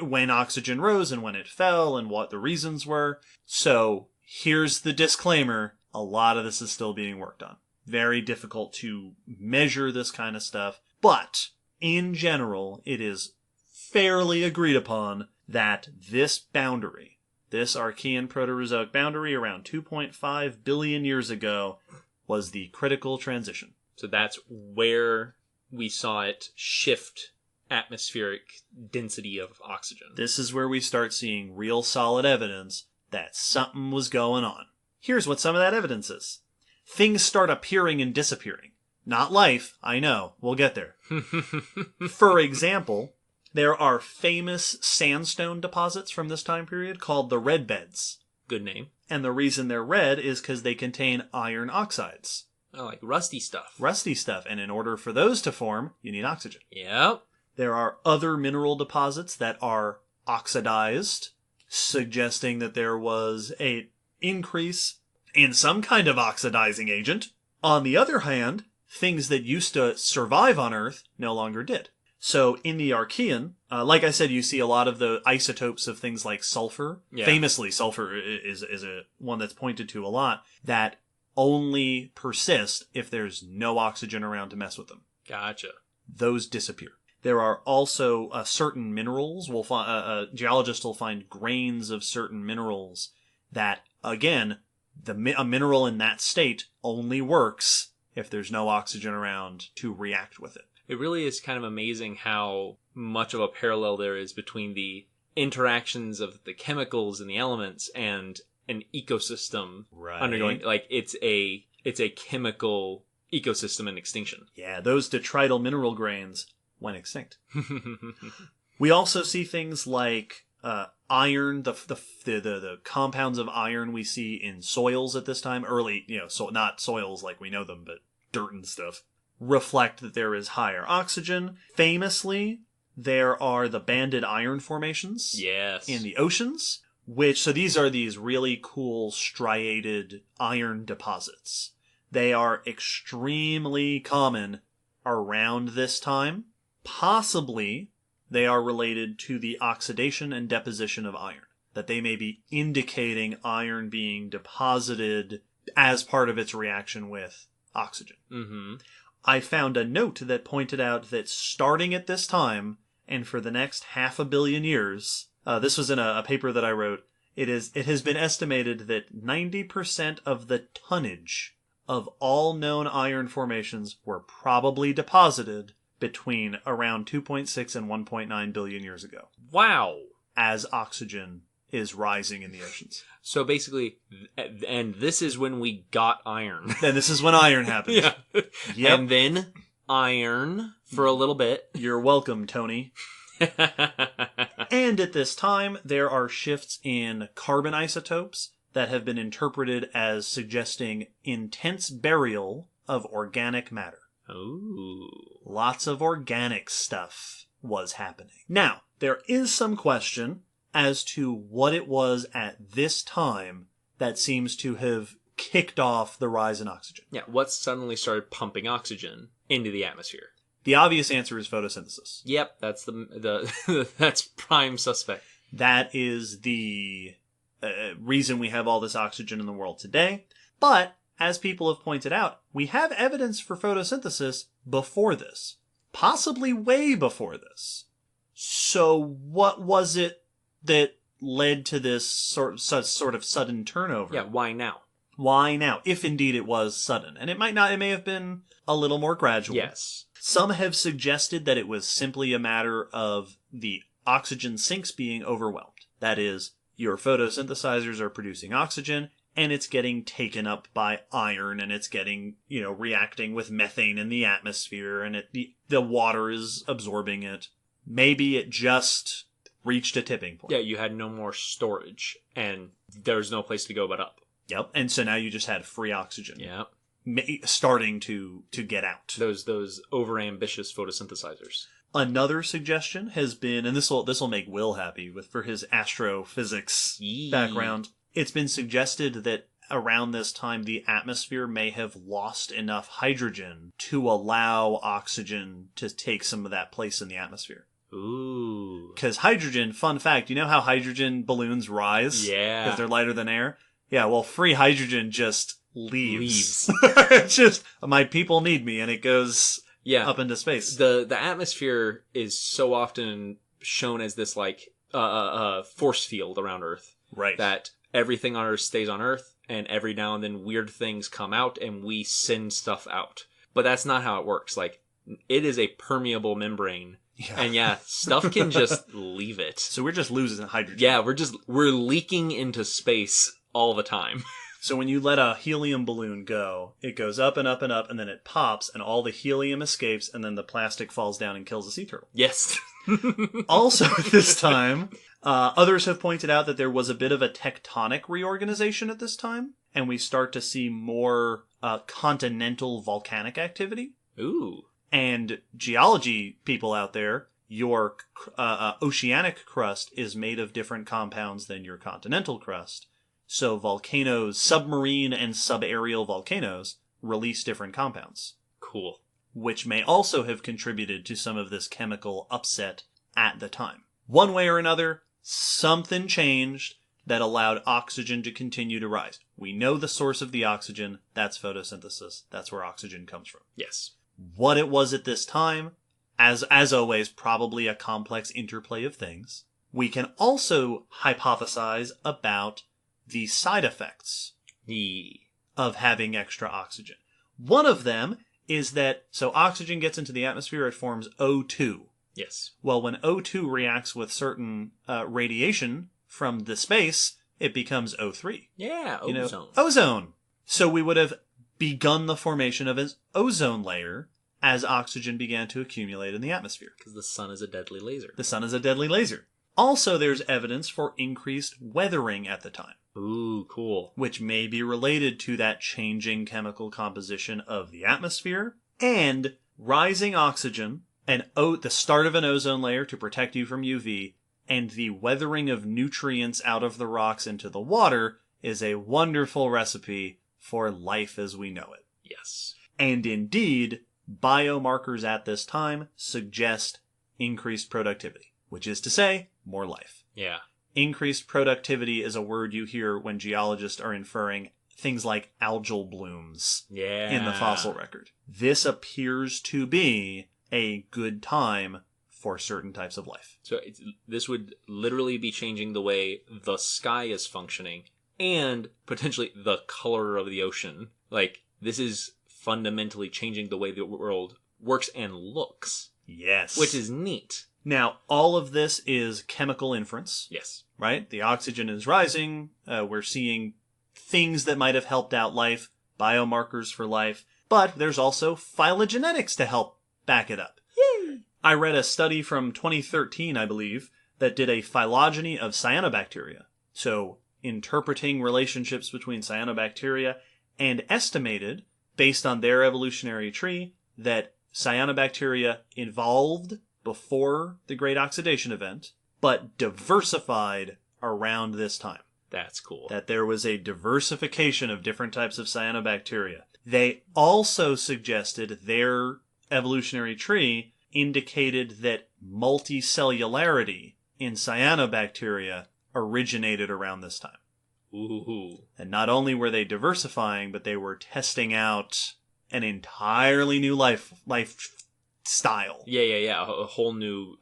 when oxygen rose and when it fell and what the reasons were. So here's the disclaimer. A lot of this is still being worked on. Very difficult to measure this kind of stuff. But in general, it is fairly agreed upon that this boundary, this Archean Proterozoic boundary around 2.5 billion years ago, was the critical transition. So that's where we saw it shift atmospheric density of oxygen. This is where we start seeing real solid evidence that something was going on. Here's what some of that evidence is. Things start appearing and disappearing. Not life, I know. We'll get there. For example, there are famous sandstone deposits from this time period called the red beds. Good name. And the reason they're red is because they contain iron oxides. Oh, like rusty stuff. Rusty stuff. And in order for those to form, you need oxygen. Yep. There are other mineral deposits that are oxidized, suggesting that there was an increase in some kind of oxidizing agent. On the other hand, things that used to survive on Earth no longer did. So in the Archean, like I said, you see a lot of the isotopes of things like sulfur. Yeah. Famously, sulfur is a one that's pointed to a lot, that only persist if there's no oxygen around to mess with them. Gotcha. Those disappear. There are also certain minerals. Geologists will find grains of certain minerals that, again, a mineral in that state only works if there's no oxygen around to react with it. It really is kind of amazing how much of a parallel there is between the interactions of the chemicals and the elements and an ecosystem undergoing. Like it's a chemical ecosystem in extinction. Yeah, those detrital mineral grains went extinct. We also see things like iron, the compounds of iron we see in soils at this time. Early, so not soils like we know them, but dirt and stuff. Reflect that there is higher oxygen. Famously, there are the banded iron formations in the oceans, so these are these really cool striated iron deposits. They are extremely common around this time. Possibly, they are related to the oxidation and deposition of iron, that they may be indicating iron being deposited as part of its reaction with oxygen. Mm-hmm. I found a note that pointed out that starting at this time, and for the next 500 million years, this was in a paper that I wrote, It has been estimated that 90% of the tonnage of all known iron formations were probably deposited between around 2.6 and 1.9 billion years ago, Wow. as oxygen is rising in the oceans. So basically, and this is when we got iron. And this is when iron happens. Yeah. Yep. And then iron for a little bit. You're welcome, Tony. And at this time, there are shifts in carbon isotopes that have been interpreted as suggesting intense burial of organic matter. Ooh. Lots of organic stuff was happening. Now, there is some question as to what it was at this time that seems to have kicked off the rise in oxygen. Yeah, what suddenly started pumping oxygen into the atmosphere? The obvious answer is photosynthesis. Yep, that's the that's prime suspect. That is the reason we have all this oxygen in the world today. But, as people have pointed out, we have evidence for photosynthesis before this. Possibly way before this. So what was it that led to this sort of sudden turnover? Yeah, why now? Why now? If indeed it was sudden. And it may have been a little more gradual. Yes. Some have suggested that it was simply a matter of the oxygen sinks being overwhelmed. That is, your photosynthesizers are producing oxygen, and it's getting taken up by iron, and it's getting, reacting with methane in the atmosphere, and the water is absorbing it. Maybe it just reached a tipping point. Yeah, you had no more storage, and there's no place to go but up. Yep, and so now you just had free oxygen. Yeah. Starting to get out. Those overambitious photosynthesizers. Another suggestion has been, and this will make Will happy for his astrophysics background. It's been suggested that around this time the atmosphere may have lost enough hydrogen to allow oxygen to take some of that place in the atmosphere. Ooh. Because hydrogen, fun fact, you know how hydrogen balloons rise? Yeah. Because they're lighter than air? Yeah, well, free hydrogen just leaves. It's just, my people need me, and it goes up into space. The atmosphere is so often shown as this force field around Earth. Right. That everything on Earth stays on Earth, and every now and then weird things come out, and we send stuff out. But that's not how it works. It is a permeable membrane. Yeah. And stuff can just leave it. So we're just losing hydrogen. Yeah, we're leaking into space all the time. So when you let a helium balloon go, it goes up and up and up, and then it pops, and all the helium escapes, and then the plastic falls down and kills the sea turtle. Yes. Also at this time, others have pointed out that there was a bit of a tectonic reorganization at this time, and we start to see more continental volcanic activity. Ooh. And geology people out there, your oceanic crust is made of different compounds than your continental crust. So volcanoes, submarine and subaerial volcanoes, release different compounds. Cool. Which may also have contributed to some of this chemical upset at the time. One way or another, something changed that allowed oxygen to continue to rise. We know the source of the oxygen. That's photosynthesis. That's where oxygen comes from. Yes. What it was at this time, as always, probably a complex interplay of things. We can also hypothesize about the side effects of having extra oxygen. One of them is that, so oxygen gets into the atmosphere, it forms O2. Yes. Well, when O2 reacts with certain radiation from the space, it becomes O3. Yeah, ozone. Ozone. So we would have begun the formation of an ozone layer as oxygen began to accumulate in the atmosphere. Because the sun is a deadly laser. The sun is a deadly laser. Also, there's evidence for increased weathering at the time. Ooh, cool. Which may be related to that changing chemical composition of the atmosphere and rising oxygen and the start of an ozone layer to protect you from UV and the weathering of nutrients out of the rocks into the water is a wonderful recipe for life as we know it. Yes. And indeed, biomarkers at this time suggest increased productivity, which is to say, more life. Yeah. Increased productivity is a word you hear when geologists are inferring things like algal blooms in the fossil record. This appears to be a good time for certain types of life. So this would literally be changing the way the sky is functioning and potentially the color of the ocean. Like, this is fundamentally changing the way the world works and looks. Yes. Which is neat. Now, all of this is chemical inference. Yes. Right? The oxygen is rising. We're seeing things that might have helped out life, biomarkers for life. But there's also phylogenetics to help back it up. Yay! I read a study from 2013, I believe, that did a phylogeny of cyanobacteria. So, interpreting relationships between cyanobacteria, and estimated, based on their evolutionary tree, that cyanobacteria evolved before the Great Oxidation Event, but diversified around this time. That's cool. That there was a diversification of different types of cyanobacteria. They also suggested their evolutionary tree indicated that multicellularity in cyanobacteria originated around this time. Ooh. And not only were they diversifying, but they were testing out an entirely new life style. Yeah. A whole new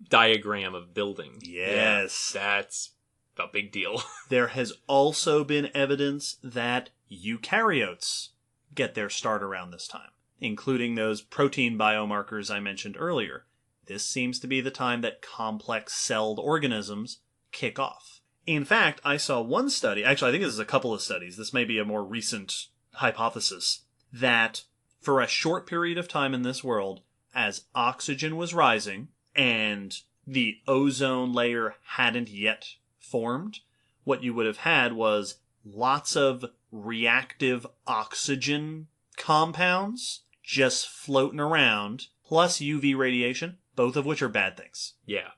diagram of building. Yes. Yeah, that's a big deal. There has also been evidence that eukaryotes get their start around this time, including those protein biomarkers I mentioned earlier. This seems to be the time that complex-celled organisms kick off. In fact, I saw one study, actually I think this is a couple of studies, this may be a more recent hypothesis, that for a short period of time in this world, as oxygen was rising and the ozone layer hadn't yet formed, what you would have had was lots of reactive oxygen compounds just floating around, plus UV radiation, both of which are bad things. Yeah.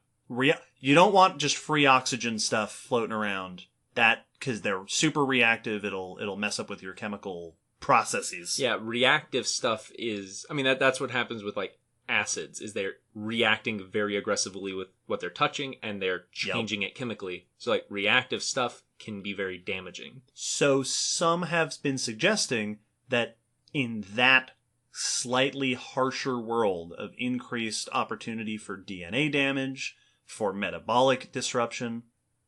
You don't want just free oxygen stuff floating around. That, because they're super reactive, it'll mess up with your chemical processes. Yeah, reactive stuff is, I mean, that's what happens with, like, acids, is they're reacting very aggressively with what they're touching, and they're changing it chemically. So, like, reactive stuff can be very damaging. So some have been suggesting that in that slightly harsher world of increased opportunity for DNA damage, for metabolic disruption,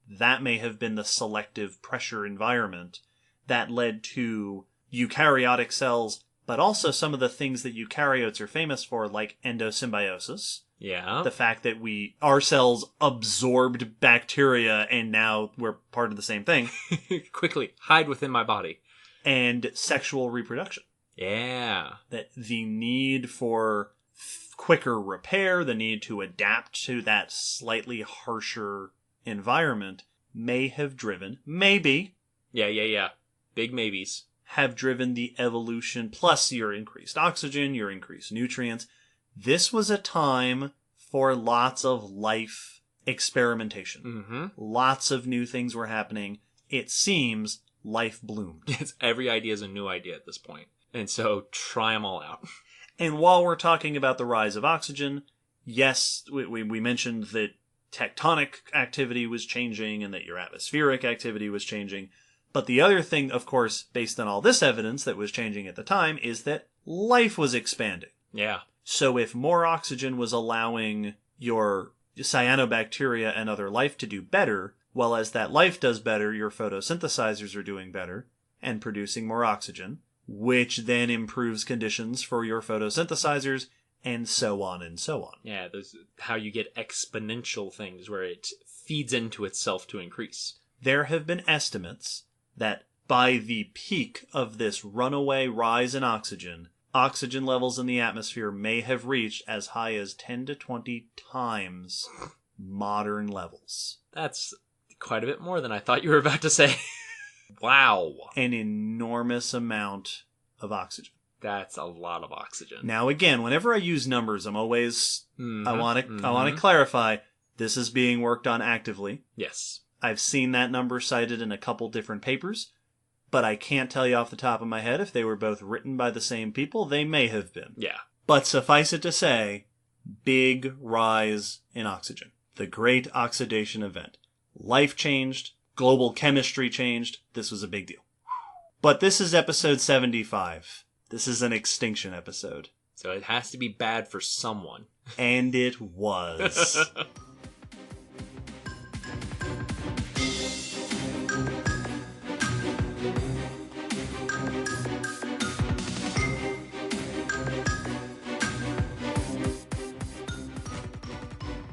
that may have been the selective pressure environment that led to eukaryotic cells, but also some of the things that eukaryotes are famous for, like endosymbiosis. Yeah. The fact that our cells absorbed bacteria and now we're part of the same thing. Quickly, hide within my body. And sexual reproduction. Yeah. That the need for quicker repair, the need to adapt to that slightly harsher environment may have driven, maybe. Yeah. Big maybes. Have driven the evolution, plus your increased oxygen, your increased nutrients. This was a time for lots of life experimentation. Mm-hmm. Lots of new things were happening. It seems life bloomed. Every idea is a new idea at this point. And so try them all out. And while we're talking about the rise of oxygen, yes, we mentioned that tectonic activity was changing and that your atmospheric activity was changing. But the other thing, of course, based on all this evidence that was changing at the time, is that life was expanding. Yeah. So if more oxygen was allowing your cyanobacteria and other life to do better, well, as that life does better, your photosynthesizers are doing better and producing more oxygen, which then improves conditions for your photosynthesizers, and so on and so on. Yeah, there's how you get exponential things where it feeds into itself to increase. There have been estimates that by the peak of this runaway rise in oxygen levels in the atmosphere may have reached as high as 10 to 20 times modern levels. That's quite a bit more than I thought you were about to say. Wow. An enormous amount of oxygen. That's a lot of oxygen. Now again, whenever I use numbers, I'm always I want to clarify this is being worked on actively. Yes. I've seen that number cited in a couple different papers, but I can't tell you off the top of my head if they were both written by the same people. They may have been. Yeah. But suffice it to say, big rise in oxygen. The Great Oxidation Event. Life changed. Global chemistry changed. This was a big deal. But this is episode 75. This is an extinction episode. So it has to be bad for someone. And it was.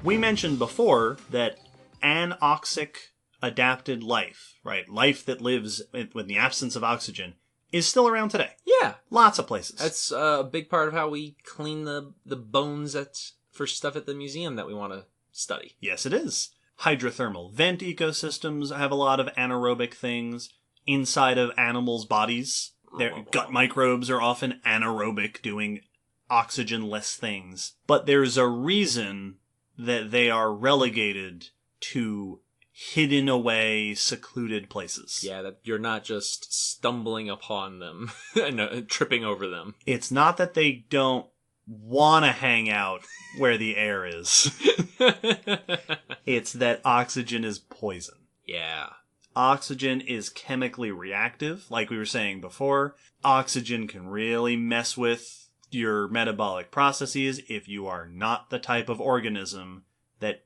We mentioned before that anoxic adapted life, right? Life that lives in the absence of oxygen is still around today. Yeah. Lots of places. That's a big part of how we clean the bones for stuff at the museum that we want to study. Yes, it is. Hydrothermal vent ecosystems have a lot of anaerobic things inside of animals' bodies. Their gut microbes are often anaerobic, doing oxygen-less things. But there's a reason that they are relegated to hidden away, secluded places. Yeah, that you're not just stumbling upon them and tripping over them. It's not that they don't want to hang out where the air is. It's that oxygen is poison. Yeah. Oxygen is chemically reactive, like we were saying before. Oxygen can really mess with your metabolic processes if you are not the type of organism that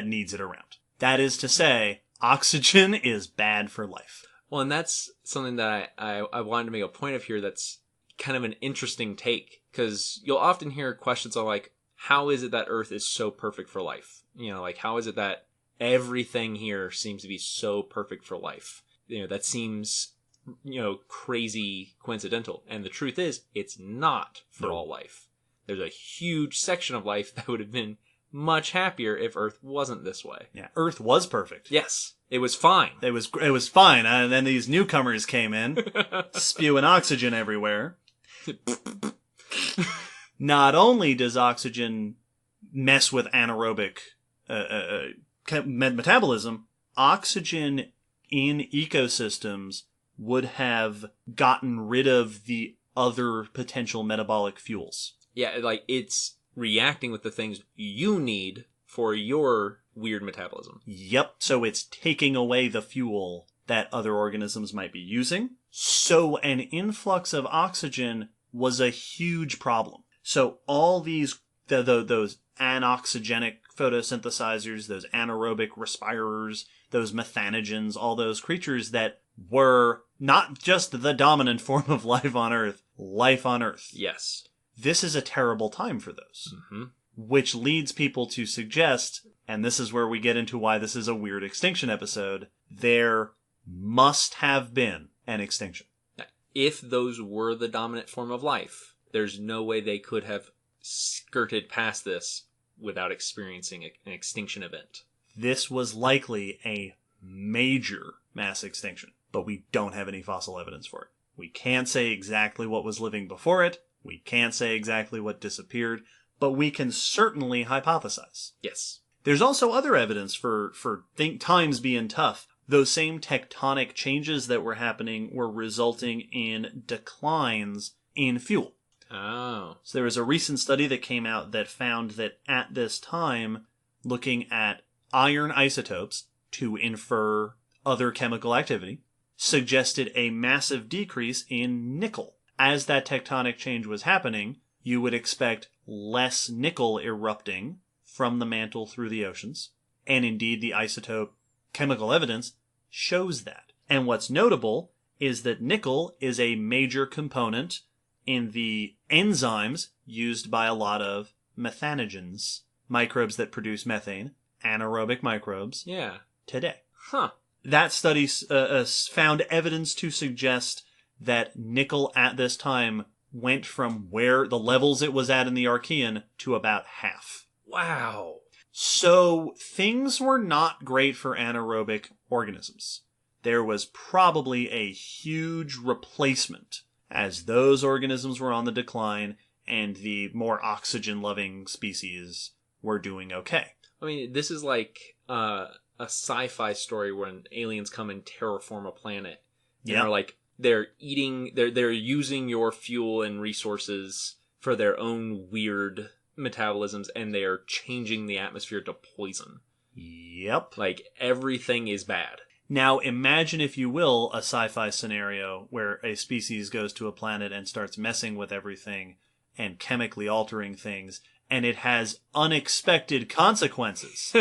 needs it around. That is to say, oxygen is bad for life. Well, and that's something that I wanted to make a point of here that's kind of an interesting take, because you'll often hear questions on, like, how is it that Earth is so perfect for life? You know, like, how is it that everything here seems to be so perfect for life? You know, that seems, crazy coincidental. And the truth is, it's not for all life. There's a huge section of life that would have been much happier if Earth wasn't this way. Yeah, Earth was perfect. Yes, it was fine. It was fine, and then these newcomers came in, spewing oxygen everywhere. Not only does oxygen mess with anaerobic metabolism, oxygen in ecosystems would have gotten rid of the other potential metabolic fuels. Yeah, like, it's reacting with the things you need for your weird metabolism. Yep, so it's taking away the fuel that other organisms might be using. So an influx of oxygen was a huge problem. So all these, those anoxygenic photosynthesizers, those anaerobic respirers, those methanogens, all those creatures that were not just the dominant form of life on Earth. Yes. This is a terrible time for those. Mm-hmm. Which leads people to suggest, and this is where we get into why this is a weird extinction episode, there must have been an extinction. If those were the dominant form of life, there's no way they could have skirted past this without experiencing an extinction event. This was likely a major mass extinction, but we don't have any fossil evidence for it. We can't say exactly what was living before it. We can't say exactly what disappeared, but we can certainly hypothesize. Yes. There's also other evidence for times being tough. Those same tectonic changes that were happening were resulting in declines in fuel. Oh. So there was a recent study that came out that found that at this time, looking at iron isotopes to infer other chemical activity, suggested a massive decrease in nickel. As that tectonic change was happening, you would expect less nickel erupting from the mantle through the oceans. And indeed, the isotope chemical evidence shows that. And what's notable is that nickel is a major component in the enzymes used by a lot of methanogens, microbes that produce methane, anaerobic microbes, Yeah. today. Huh. That study found evidence to suggest that nickel at this time went from where the levels it was at in the Archean to about half. Wow. So things were not great for anaerobic organisms. There was probably a huge replacement as those organisms were on the decline and the more oxygen-loving species were doing okay. I mean, this is like a sci-fi story when aliens come and terraform a planet. And are like, they're using your fuel and resources for their own weird metabolisms, and they are changing the atmosphere to poison. Yep. Like, everything is bad. Now, imagine, if you will, a sci-fi scenario where a species goes to a planet and starts messing with everything and chemically altering things, and it has unexpected consequences.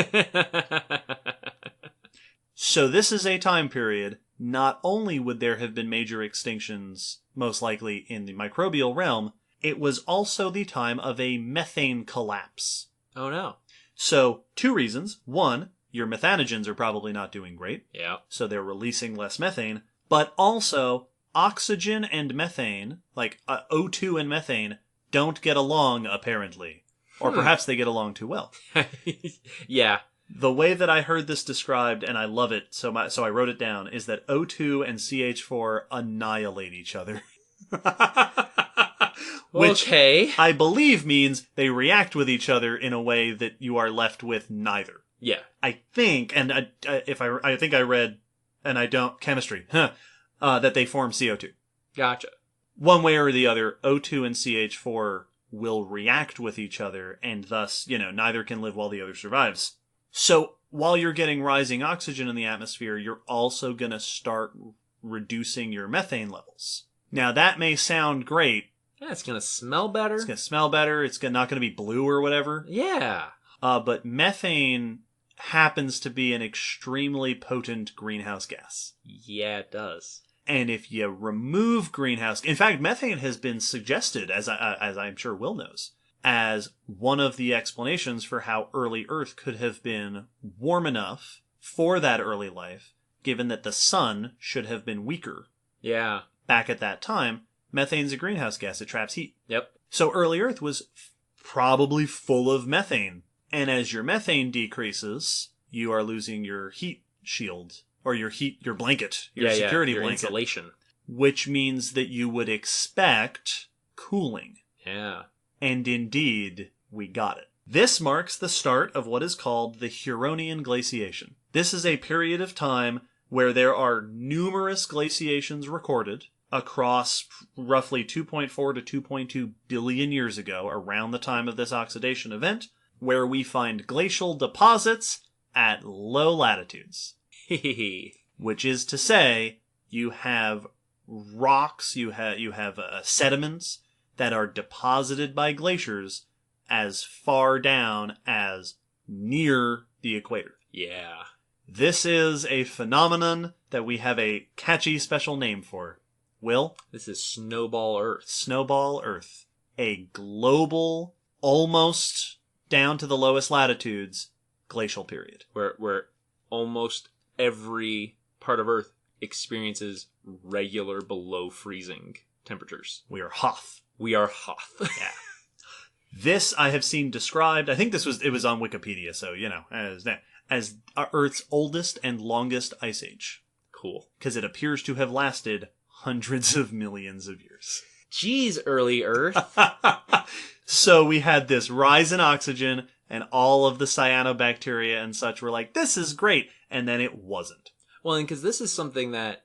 So this is a time period, not only would there have been major extinctions, most likely in the microbial realm, it was also the time of a methane collapse. Oh no. So, 2 reasons. 1, your methanogens are probably not doing great. Yeah. So they're releasing less methane. But also, oxygen and methane, like O2 and methane, don't get along, apparently. Or perhaps they get along too well. Yeah. The way that I heard this described, and I love it, so I wrote it down, is that O2 and CH4 annihilate each other. Which I believe means they react with each other in a way that you are left with neither. Yeah. I think, and I think I read, and I don't, chemistry, that they form CO2. Gotcha. One way or the other, O2 and CH4 will react with each other, and thus, neither can live while the other survives. So, while you're getting rising oxygen in the atmosphere, you're also going to start reducing your methane levels. Now, that may sound great. Yeah, it's going to smell better. It's going to smell better. It's not going to be blue or whatever. Yeah. But methane happens to be an extremely potent greenhouse gas. Yeah, it does. And if you remove in fact, methane has been suggested, as I'm sure Will knows, as one of the explanations for how early Earth could have been warm enough for that early life, given that the sun should have been weaker. Yeah. Back at that time, methane's a greenhouse gas. It traps heat. Yep. So early Earth was probably full of methane. And as your methane decreases, you are losing your heat shield, or your blanket, your security your blanket. Insulation. Which means that you would expect cooling. Yeah. And indeed, we got it. This marks the start of what is called the Huronian glaciation. This is a period of time where there are numerous glaciations recorded across roughly 2.4 to 2.2 billion years ago, around the time of this oxidation event, where we find glacial deposits at low latitudes. Which is to say, you have rocks, you have sediments that are deposited by glaciers as far down as near the equator. Yeah. This is a phenomenon that we have a catchy special name for. Will? This is Snowball Earth. Snowball Earth. A global, almost down to the lowest latitudes, glacial period. Where almost every part of Earth experiences regular below freezing temperatures. We are Hoth. We are Hoth. Yeah. This I have seen described, I think it was on Wikipedia, so, as Earth's oldest and longest ice age. Cool. Because it appears to have lasted hundreds of millions of years. Jeez, early Earth. So we had this rise in oxygen, and all of the cyanobacteria and such were like, this is great, and then it wasn't. Well, and because this is something that,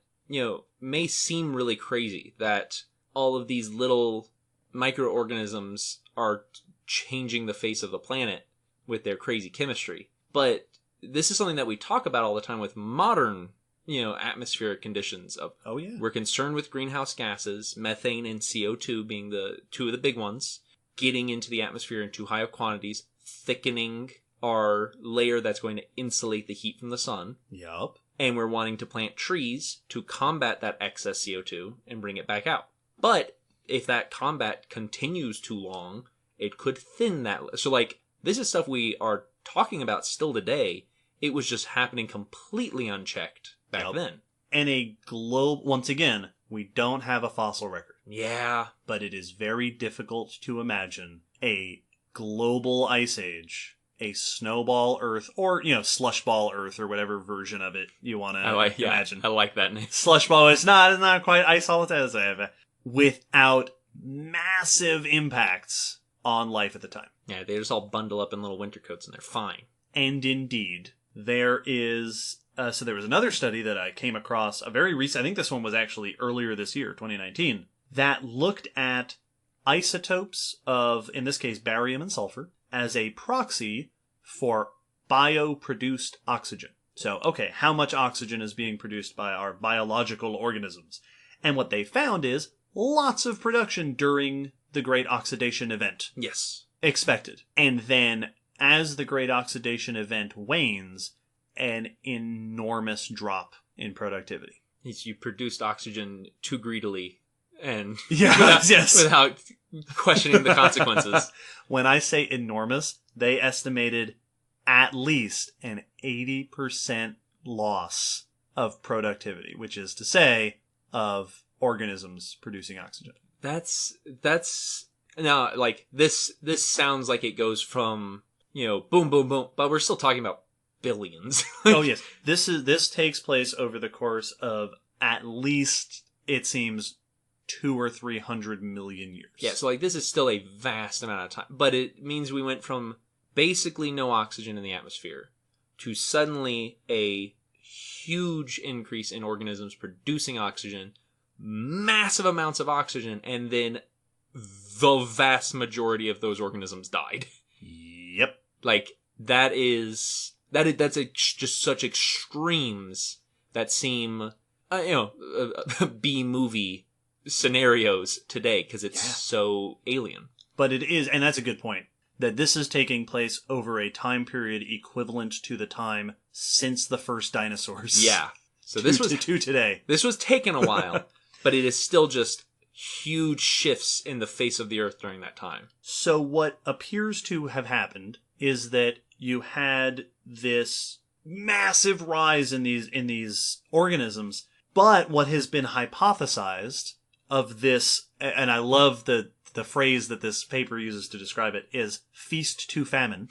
may seem really crazy, that all of these little microorganisms are changing the face of the planet with their crazy chemistry. But this is something that we talk about all the time with modern, atmospheric conditions of, we're concerned with greenhouse gases, methane and CO2 being the two of the big ones, getting into the atmosphere in too high of quantities, thickening our layer that's going to insulate the heat from the sun. Yup. And we're wanting to plant trees to combat that excess CO2 and bring it back out. But if that combat continues too long, it could thin that. So, this is stuff we are talking about still today. It was just happening completely unchecked back then. And once again, we don't have a fossil record. Yeah. But it is very difficult to imagine a global ice age, a snowball Earth, or, slushball Earth, or whatever version of it you want to imagine. I like that name. Slushball, it's not quite ice all the time, without massive impacts on life at the time. Yeah, they just all bundle up in little winter coats and they're fine. And indeed, there is... so there was another study that I came across, a very recent... I think this one was actually earlier this year, 2019, that looked at isotopes of, in this case, barium and sulfur, as a proxy for bioproduced oxygen. So, okay, how much oxygen is being produced by our biological organisms? And what they found is lots of production during the Great Oxidation Event. Yes. Expected. And then, as the Great Oxidation Event wanes, an enormous drop in productivity. You produced oxygen too greedily and Yes. without questioning the consequences. When I say enormous, they estimated at least an 80% loss of productivity, which is to say, of organisms producing oxygen. That's now, like, this sounds like it goes from, boom, boom, boom, but we're still talking about billions. Oh yes, this takes place over the course of at least, it seems, 200 or 300 million years. Yeah, so like this is still a vast amount of time, but it means we went from basically no oxygen in the atmosphere to suddenly a huge increase in organisms producing oxygen, massive amounts of oxygen, and then the vast majority of those organisms died. Yep. Like, that's just such extremes that seem, B-movie scenarios today, because it's so alien. But it is, and that's a good point, that this is taking place over a time period equivalent to the time since the first dinosaurs. Yeah. So this was to today. This was taking a while, but it is still just huge shifts in the face of the Earth during that time. So what appears to have happened is that you had this massive rise in these organisms, but what has been hypothesized of this, and I love the phrase that this paper uses to describe it, is feast to famine.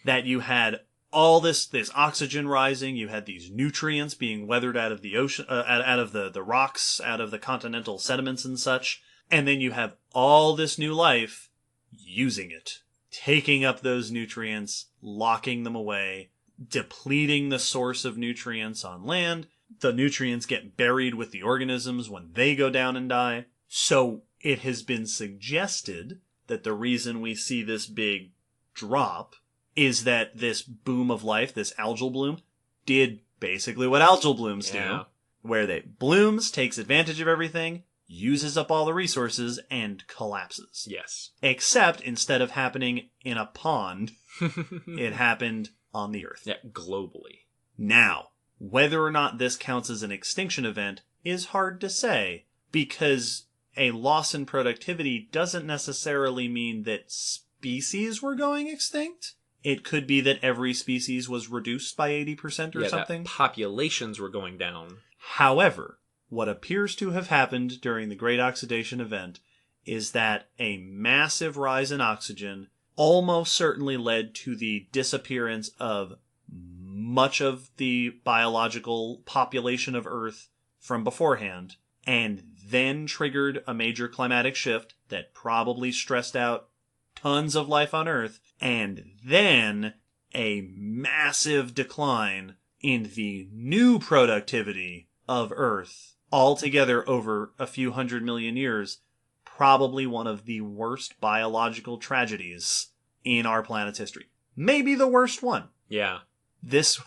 That you had all this oxygen rising, you had these nutrients being weathered out of the ocean, out of the rocks, out of the continental sediments and such, and then you have all this new life using it, taking up those nutrients, locking them away, depleting the source of nutrients on land. The nutrients get buried with the organisms when they go down and die. So it has been suggested that the reason we see this big drop is that this boom of life, this algal bloom, did basically what algal blooms do, where they blooms, takes advantage of everything, uses up all the resources, and collapses. Yes. Except instead of happening in a pond, it happened on the Earth. Yeah, globally. Now, whether or not this counts as an extinction event is hard to say, because a loss in productivity doesn't necessarily mean that species were going extinct. It could be that every species was reduced by 80% or something. That populations were going down. However, what appears to have happened during the Great Oxidation Event is that a massive rise in oxygen almost certainly led to the disappearance of much of the biological population of Earth from beforehand, and then triggered a major climatic shift that probably stressed out tons of life on Earth, and then a massive decline in the new productivity of Earth altogether over a few 100 million years. Probably one of the worst biological tragedies in our planet's history. Maybe the worst one. Yeah. This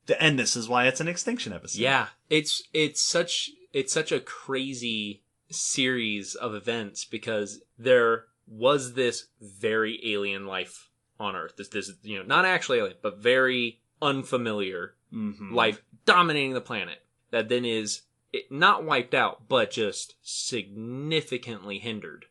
is why it's an extinction episode. Yeah. It's such a crazy series of events, because there was this very alien life on Earth. This not actually alien, but very unfamiliar life dominating the planet, that then is not wiped out, but just significantly hindered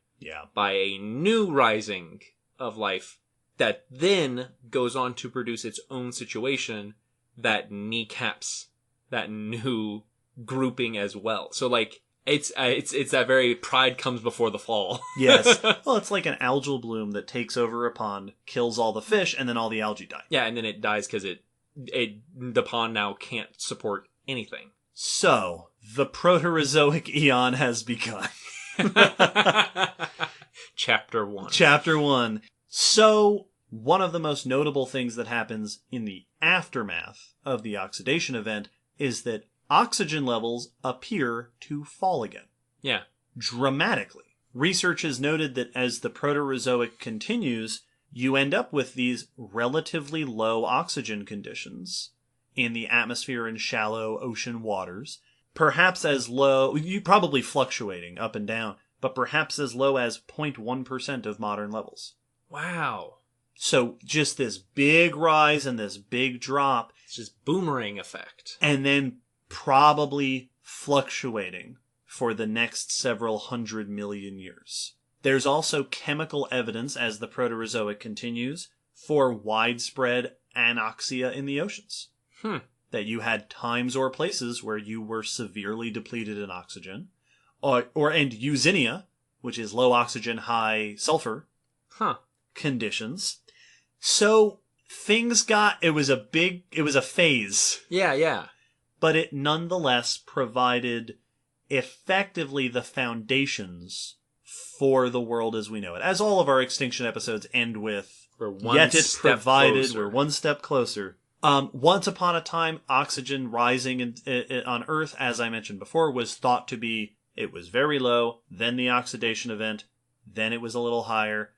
by a new rising of life that then goes on to produce its own situation that kneecaps that new grouping as well. So like, it's that very pride comes before the fall. Yes. Well, it's like an algal bloom that takes over a pond, kills all the fish, and then all the algae die. Yeah, and then it dies because the pond now can't support anything. So, the Proterozoic Eon has begun. Chapter 1. Chapter 1. So, one of the most notable things that happens in the aftermath of the oxidation event is that oxygen levels appear to fall again. Yeah. Dramatically. Research has noted that as the Proterozoic continues, you end up with these relatively low oxygen conditions in the atmosphere and shallow ocean waters. Perhaps as low, probably fluctuating up and down, but perhaps as low as 0.1% of modern levels. Wow. So just this big rise and this big drop, It's just boomerang effect. and then probably fluctuating for the next several 100 million years. There's also chemical evidence as the Proterozoic continues for widespread anoxia in the oceans. That you had times or places where you were severely depleted in oxygen, and eusenia, which is low oxygen, high sulfur conditions. So things it was a phase. Yeah. But it nonetheless provided effectively the foundations for the world as we know it. As all of our extinction episodes end with, yet it provided, we're one step closer. Once upon a time, oxygen rising on Earth, as I mentioned before, was thought to be, it was very low, then the oxidation event, then it was a little higher,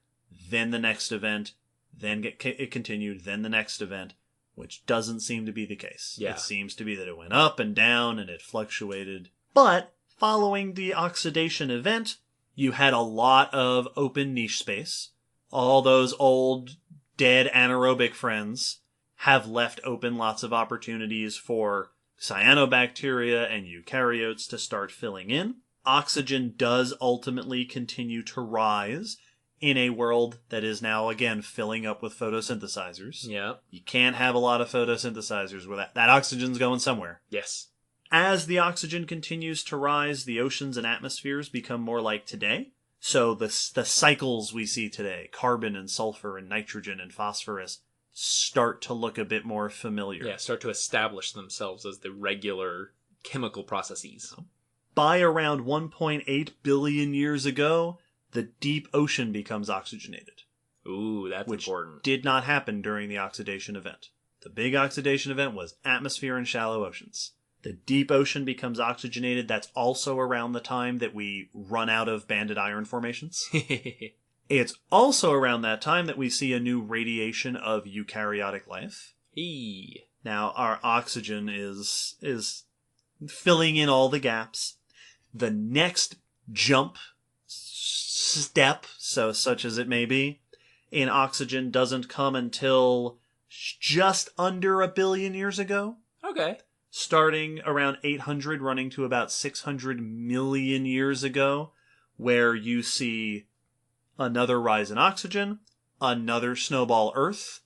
then the next event, then it continued, then the next event, which doesn't seem to be the case. Yeah. It seems to be that it went up and down and it fluctuated. But following the oxidation event, you had a lot of open niche space. All those old, dead anaerobic friends have left open lots of opportunities for cyanobacteria and eukaryotes to start filling in. Oxygen does ultimately continue to rise in a world that is now, again, filling up with photosynthesizers. Yeah. You can't have a lot of photosynthesizers without that oxygen's going somewhere. Yes. As the oxygen continues to rise, the oceans and atmospheres become more like today. So the cycles we see today, carbon and sulfur and nitrogen and phosphorus, start to look a bit more familiar. Yeah, start to establish themselves as the regular chemical processes. By around 1.8 billion years ago, the deep ocean becomes oxygenated. Ooh, that's which important. Did not happen during the oxidation event. The big oxidation event was atmosphere and shallow oceans. The deep ocean becomes oxygenated. That's also around the time that we run out of banded iron formations. It's also around that time that we see a new radiation of eukaryotic life. Now, our oxygen is filling in all the gaps. The next step, such as it may be, in oxygen doesn't come until just under 1 billion years ago. Okay. Starting around 800, running to about 600 million years ago, where you see another rise in oxygen, another snowball Earth.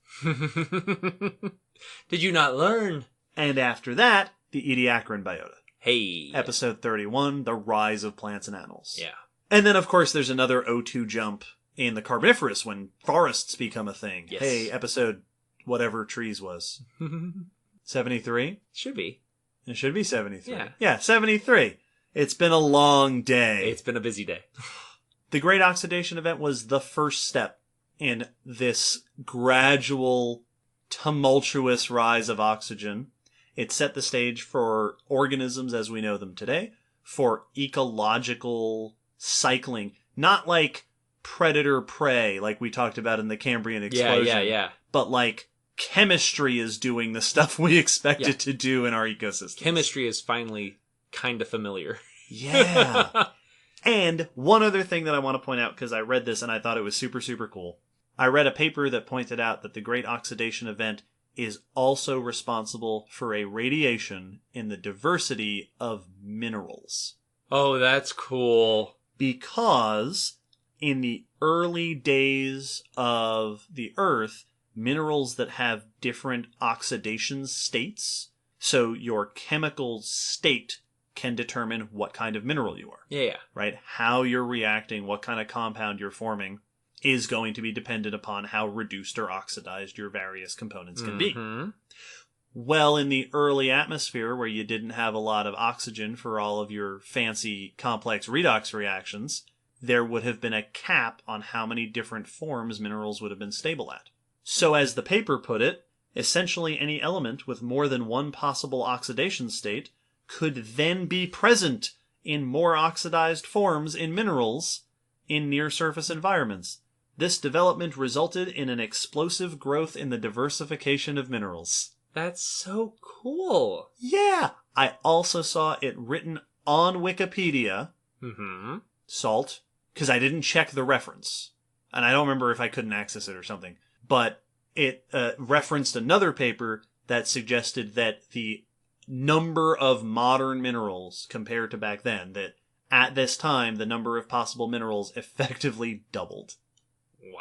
Did you not learn? And after that, the Ediacaran biota. Hey. Episode 31, the rise of plants and animals. Yeah. And then, of course, there's another O2 jump in the Carboniferous when forests become a thing. Yes. Hey, episode whatever trees was. 73? Should be. It should be 73. Yeah. 73. It's been a long day. It's been a busy day. The Great Oxidation Event was the first step in this gradual, tumultuous rise of oxygen. It set the stage for organisms as we know them today, for ecological cycling. Not like predator-prey, like we talked about in the Cambrian explosion. Yeah. But like chemistry is doing the stuff we expect it to do in our ecosystem. Chemistry is finally kind of familiar. Yeah. And one other thing that I want to point out, because I read this and I thought it was super, super cool. I read a paper that pointed out that the Great Oxidation Event is also responsible for a radiation in the diversity of minerals. Oh, that's cool. Because in the early days of the Earth, minerals that have different oxidation states, so your chemical state can determine what kind of mineral you are. Yeah. Right? How you're reacting, what kind of compound you're forming is going to be dependent upon how reduced or oxidized your various components can be. Well, in the early atmosphere, where you didn't have a lot of oxygen for all of your fancy complex redox reactions, there would have been a cap on how many different forms minerals would have been stable at. So as the paper put it, essentially any element with more than one possible oxidation state could then be present in more oxidized forms in minerals in near-surface environments. This development resulted in an explosive growth in the diversification of minerals. That's so cool. Yeah! I also saw it written on Wikipedia. Mm-hmm. Salt, because I didn't check the reference, and I don't remember if I couldn't access it or something, but it referenced another paper that suggested that the number of modern minerals compared to back then, that at this time, the number of possible minerals effectively doubled. Wow.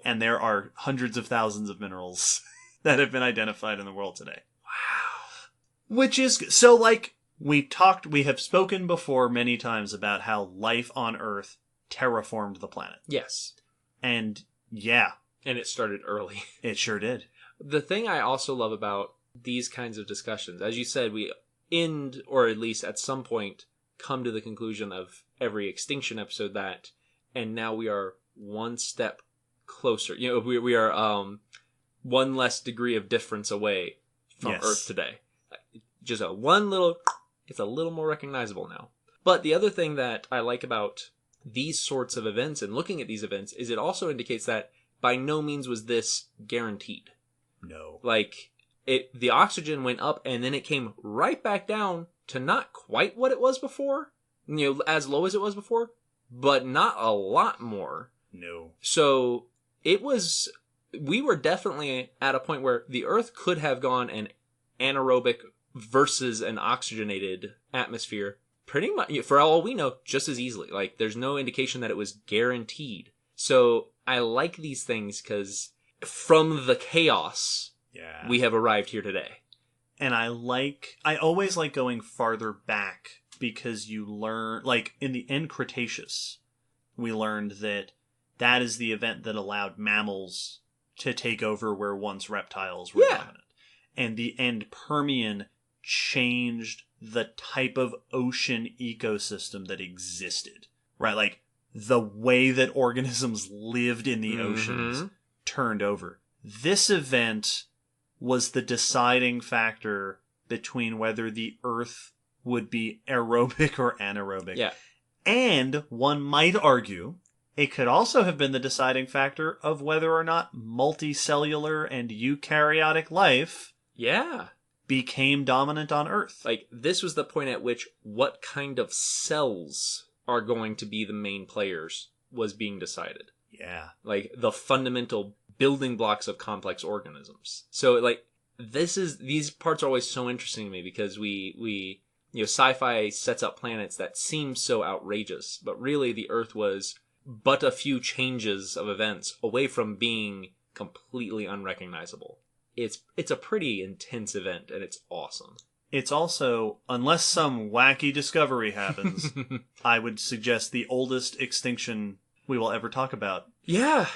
And there are hundreds of thousands of minerals that have been identified in the world today. Wow. Which is, so like, we have spoken before many times about how life on Earth terraformed the planet. Yes. And yeah. And it started early. It sure did. The thing I also love about these kinds of discussions, as you said, we end, or at least at some point, come to the conclusion of every extinction episode that, and now we are one step closer. You know, we are one less degree of difference away from Earth today. Just it's a little more recognizable now. But the other thing that I like about these sorts of events and looking at these events is it also indicates that by no means was this guaranteed. No. Like, the oxygen went up and then it came right back down to not quite what it was before, you know, as low as it was before, but not a lot more. No. So we were definitely at a point where the Earth could have gone an anaerobic versus an oxygenated atmosphere pretty much, for all we know, just as easily. Like, there's no indication that it was guaranteed. So I like these things because from the chaos, we have arrived here today. And I always like going farther back because you learn, like in the end Cretaceous, we learned that is the event that allowed mammals to take over where once reptiles were dominant. And the end Permian changed the type of ocean ecosystem that existed, right? Like the way that organisms lived in the oceans turned over. This event was the deciding factor between whether the Earth would be aerobic or anaerobic. Yeah. And one might argue it could also have been the deciding factor of whether or not multicellular and eukaryotic life became dominant on Earth. Like, this was the point at which what kind of cells are going to be the main players was being decided. Yeah. Like, the fundamental building blocks of complex organisms. So, like, these parts are always so interesting to me because we sci-fi sets up planets that seem so outrageous, but really the Earth was but a few changes of events away from being completely unrecognizable. It's a pretty intense event, and it's awesome. It's also, unless some wacky discovery happens, I would suggest the oldest extinction we will ever talk about. Yeah.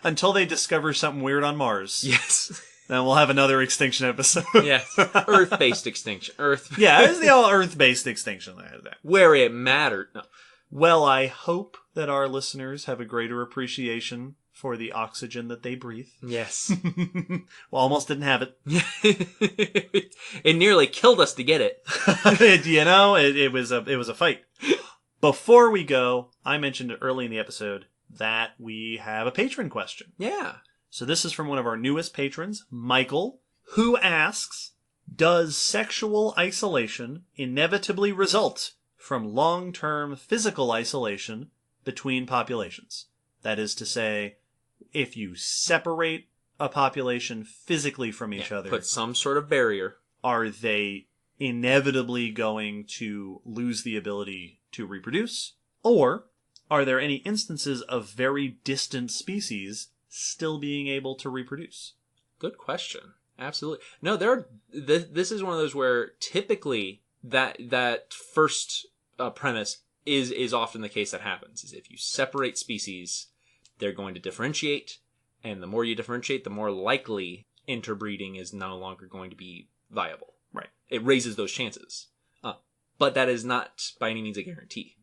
Until they discover something weird on Mars. Yes. Then we'll have another extinction episode. Yes. Earth-based extinction. Yeah, it was the all Earth-based extinction. Where it mattered. No. Well, I hope that our listeners have a greater appreciation for the oxygen that they breathe. Yes. Well, almost didn't have it. It nearly killed us to get it. You know, it was a fight. Before we go, I mentioned it early in the episode that we have a patron question. Yeah. So this is from one of our newest patrons, Michael, who asks, does sexual isolation inevitably result from long-term physical isolation between populations? That is to say, if you separate a population physically from each other, put some sort of barrier, are they inevitably going to lose the ability to reproduce? Or are there any instances of very distant species still being able to reproduce? Good question. Absolutely. No, this is one of those where typically that first premise is often the case that happens. Is if you separate species, they're going to differentiate, and the more you differentiate, the more likely interbreeding is no longer going to be viable. Right. It raises those chances. But that is not by any means a guarantee.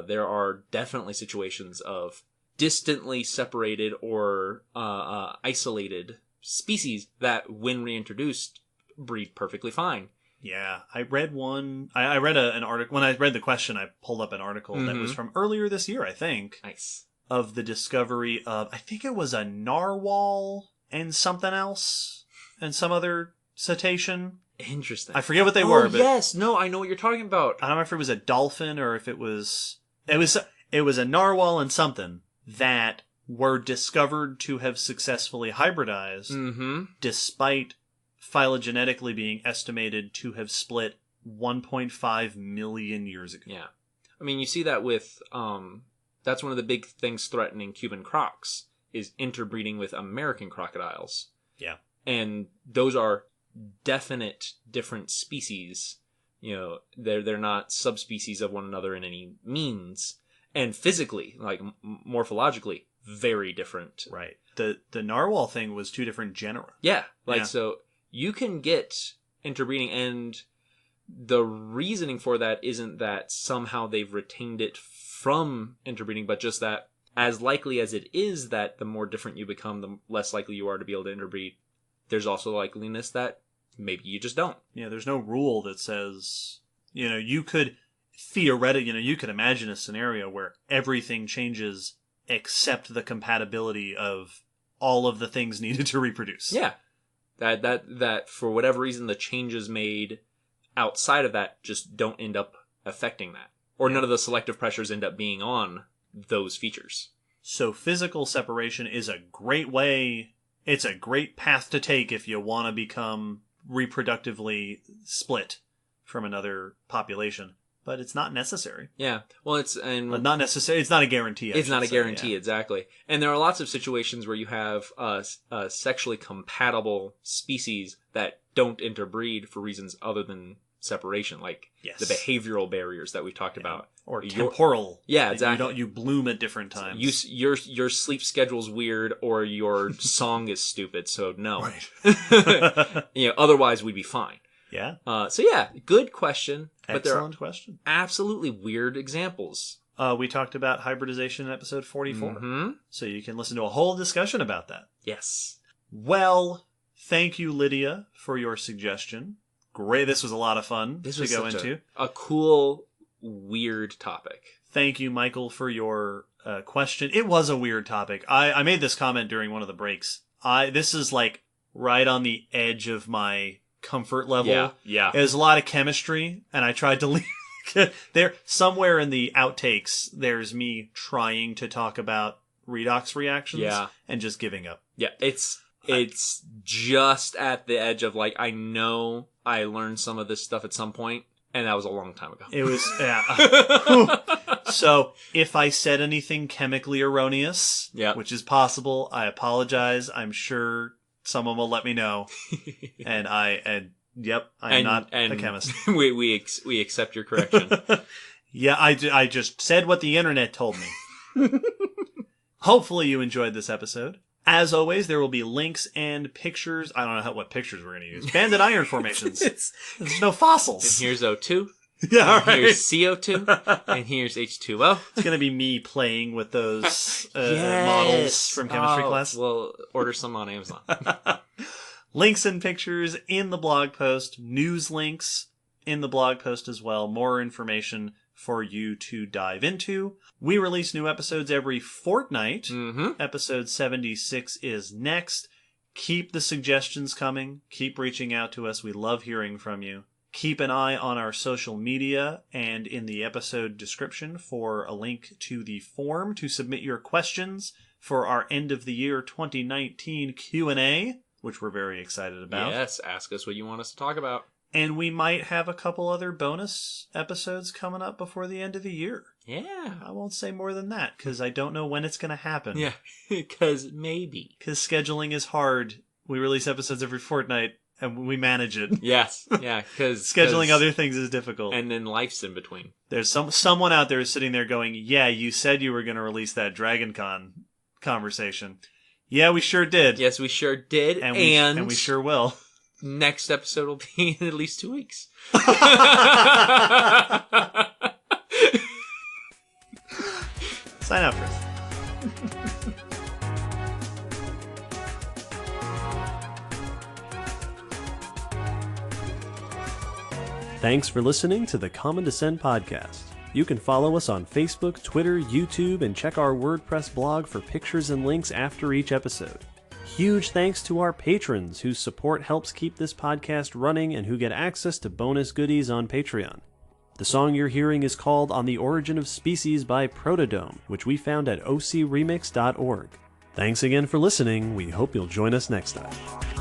There are definitely situations of distantly separated or isolated species that, when reintroduced, breed perfectly fine. Yeah, I read one. I read an article. When I read the question, I pulled up an article that was from earlier this year, I think. Nice. Of the discovery of, I think it was a narwhal and something else, and some other cetacean. Interesting. I forget what they were. But yes. No, I know what you're talking about. I don't know if it was a dolphin or if it was It was a narwhal and something that were discovered to have successfully hybridized despite phylogenetically being estimated to have split 1.5 million years ago. Yeah. I mean, you see that with, that's one of the big things threatening Cuban crocs, is interbreeding with American crocodiles. Yeah. And those are definite different species. You know, they're not subspecies of one another in any means. And physically, like morphologically, very different. Right. The narwhal thing was 2 different genera. Yeah. So you can get interbreeding, and the reasoning for that isn't that somehow they've retained it from interbreeding, but just that as likely as it is that the more different you become, the less likely you are to be able to interbreed, there's also likeliness that maybe you just don't. Yeah, there's no rule that says, you could theoretically, you could imagine a scenario where everything changes except the compatibility of all of the things needed to reproduce. Yeah. That for whatever reason, the changes made outside of that just don't end up affecting that. Or none of the selective pressures end up being on those features. So physical separation is a great way, it's a great path to take if you want to become reproductively split from another population. But it's not necessary. Yeah. Well, but not necessary. It's not a guarantee. It's not a guarantee, exactly. And there are lots of situations where you have sexually compatible species that don't interbreed for reasons other than separation, like the behavioral barriers that we talked about, or temporal. Yeah, exactly. You bloom at different times. Your sleep schedule's weird, or your song is stupid. So no. Right. Otherwise we'd be fine. Yeah. So yeah, good question. Excellent but there are question. Absolutely weird examples. We talked about hybridization in episode 44. Mm-hmm. So you can listen to a whole discussion about that. Yes. Well, thank you, Lydia, for your suggestion. Great. This was a lot of fun to go into. A cool, weird topic. Thank you, Michael, for your question. It was a weird topic. I made this comment during one of the breaks. This is like right on the edge of my comfort level. Yeah. There's a lot of chemistry, and I tried to leave there somewhere in the outtakes. There's me trying to talk about redox reactions, and just giving up. Yeah, it's just at the edge of like, I know I learned some of this stuff at some point, and that was a long time ago. It was So if I said anything chemically erroneous, which is possible, I apologize. I'm sure someone will let me know. And I'm not a chemist. we accept your correction. Yeah, I just said what the internet told me. Hopefully you enjoyed this episode. As always, there will be links and pictures. I don't know what pictures we're going to use. Banded iron formations. There's no fossils. And here's O2. Yeah, all right. Here's CO2. And here's H2O. It's going to be me playing with those models from chemistry class. We'll order some on Amazon. Links and pictures in the blog post. News links in the blog post as well. More information for you to dive into. We release new episodes every fortnight. Mm-hmm. Episode 76 is next. Keep the suggestions coming. Keep reaching out to us. We love hearing from you. Keep an eye on our social media and in the episode description for a link to the form to submit your questions for our end of the year 2019 Q&A, which we're very excited about. Yes, ask us what you want us to talk about. And we might have a couple other bonus episodes coming up before the end of the year. Yeah. I won't say more than that because I don't know when it's going to happen. Yeah, because maybe. Because scheduling is hard. We release episodes every fortnight and we manage it. Yes, yeah, because scheduling other things is difficult. And then life's in between. There's someone out there sitting there going, yeah, you said you were going to release that Dragon Con conversation. Yeah, we sure did. Yes, we sure did. And we sure will. Next episode will be in at least 2 weeks. Sign up, Chris. Thanks for listening to the Common Descent podcast. You can follow us on Facebook, Twitter, YouTube, and check our WordPress blog for pictures and links after each episode. Huge thanks to our patrons whose support helps keep this podcast running and who get access to bonus goodies on Patreon. The song you're hearing is called On the Origin of Species by Protodome, which we found at ocremix.org. Thanks again for listening. We hope you'll join us next time.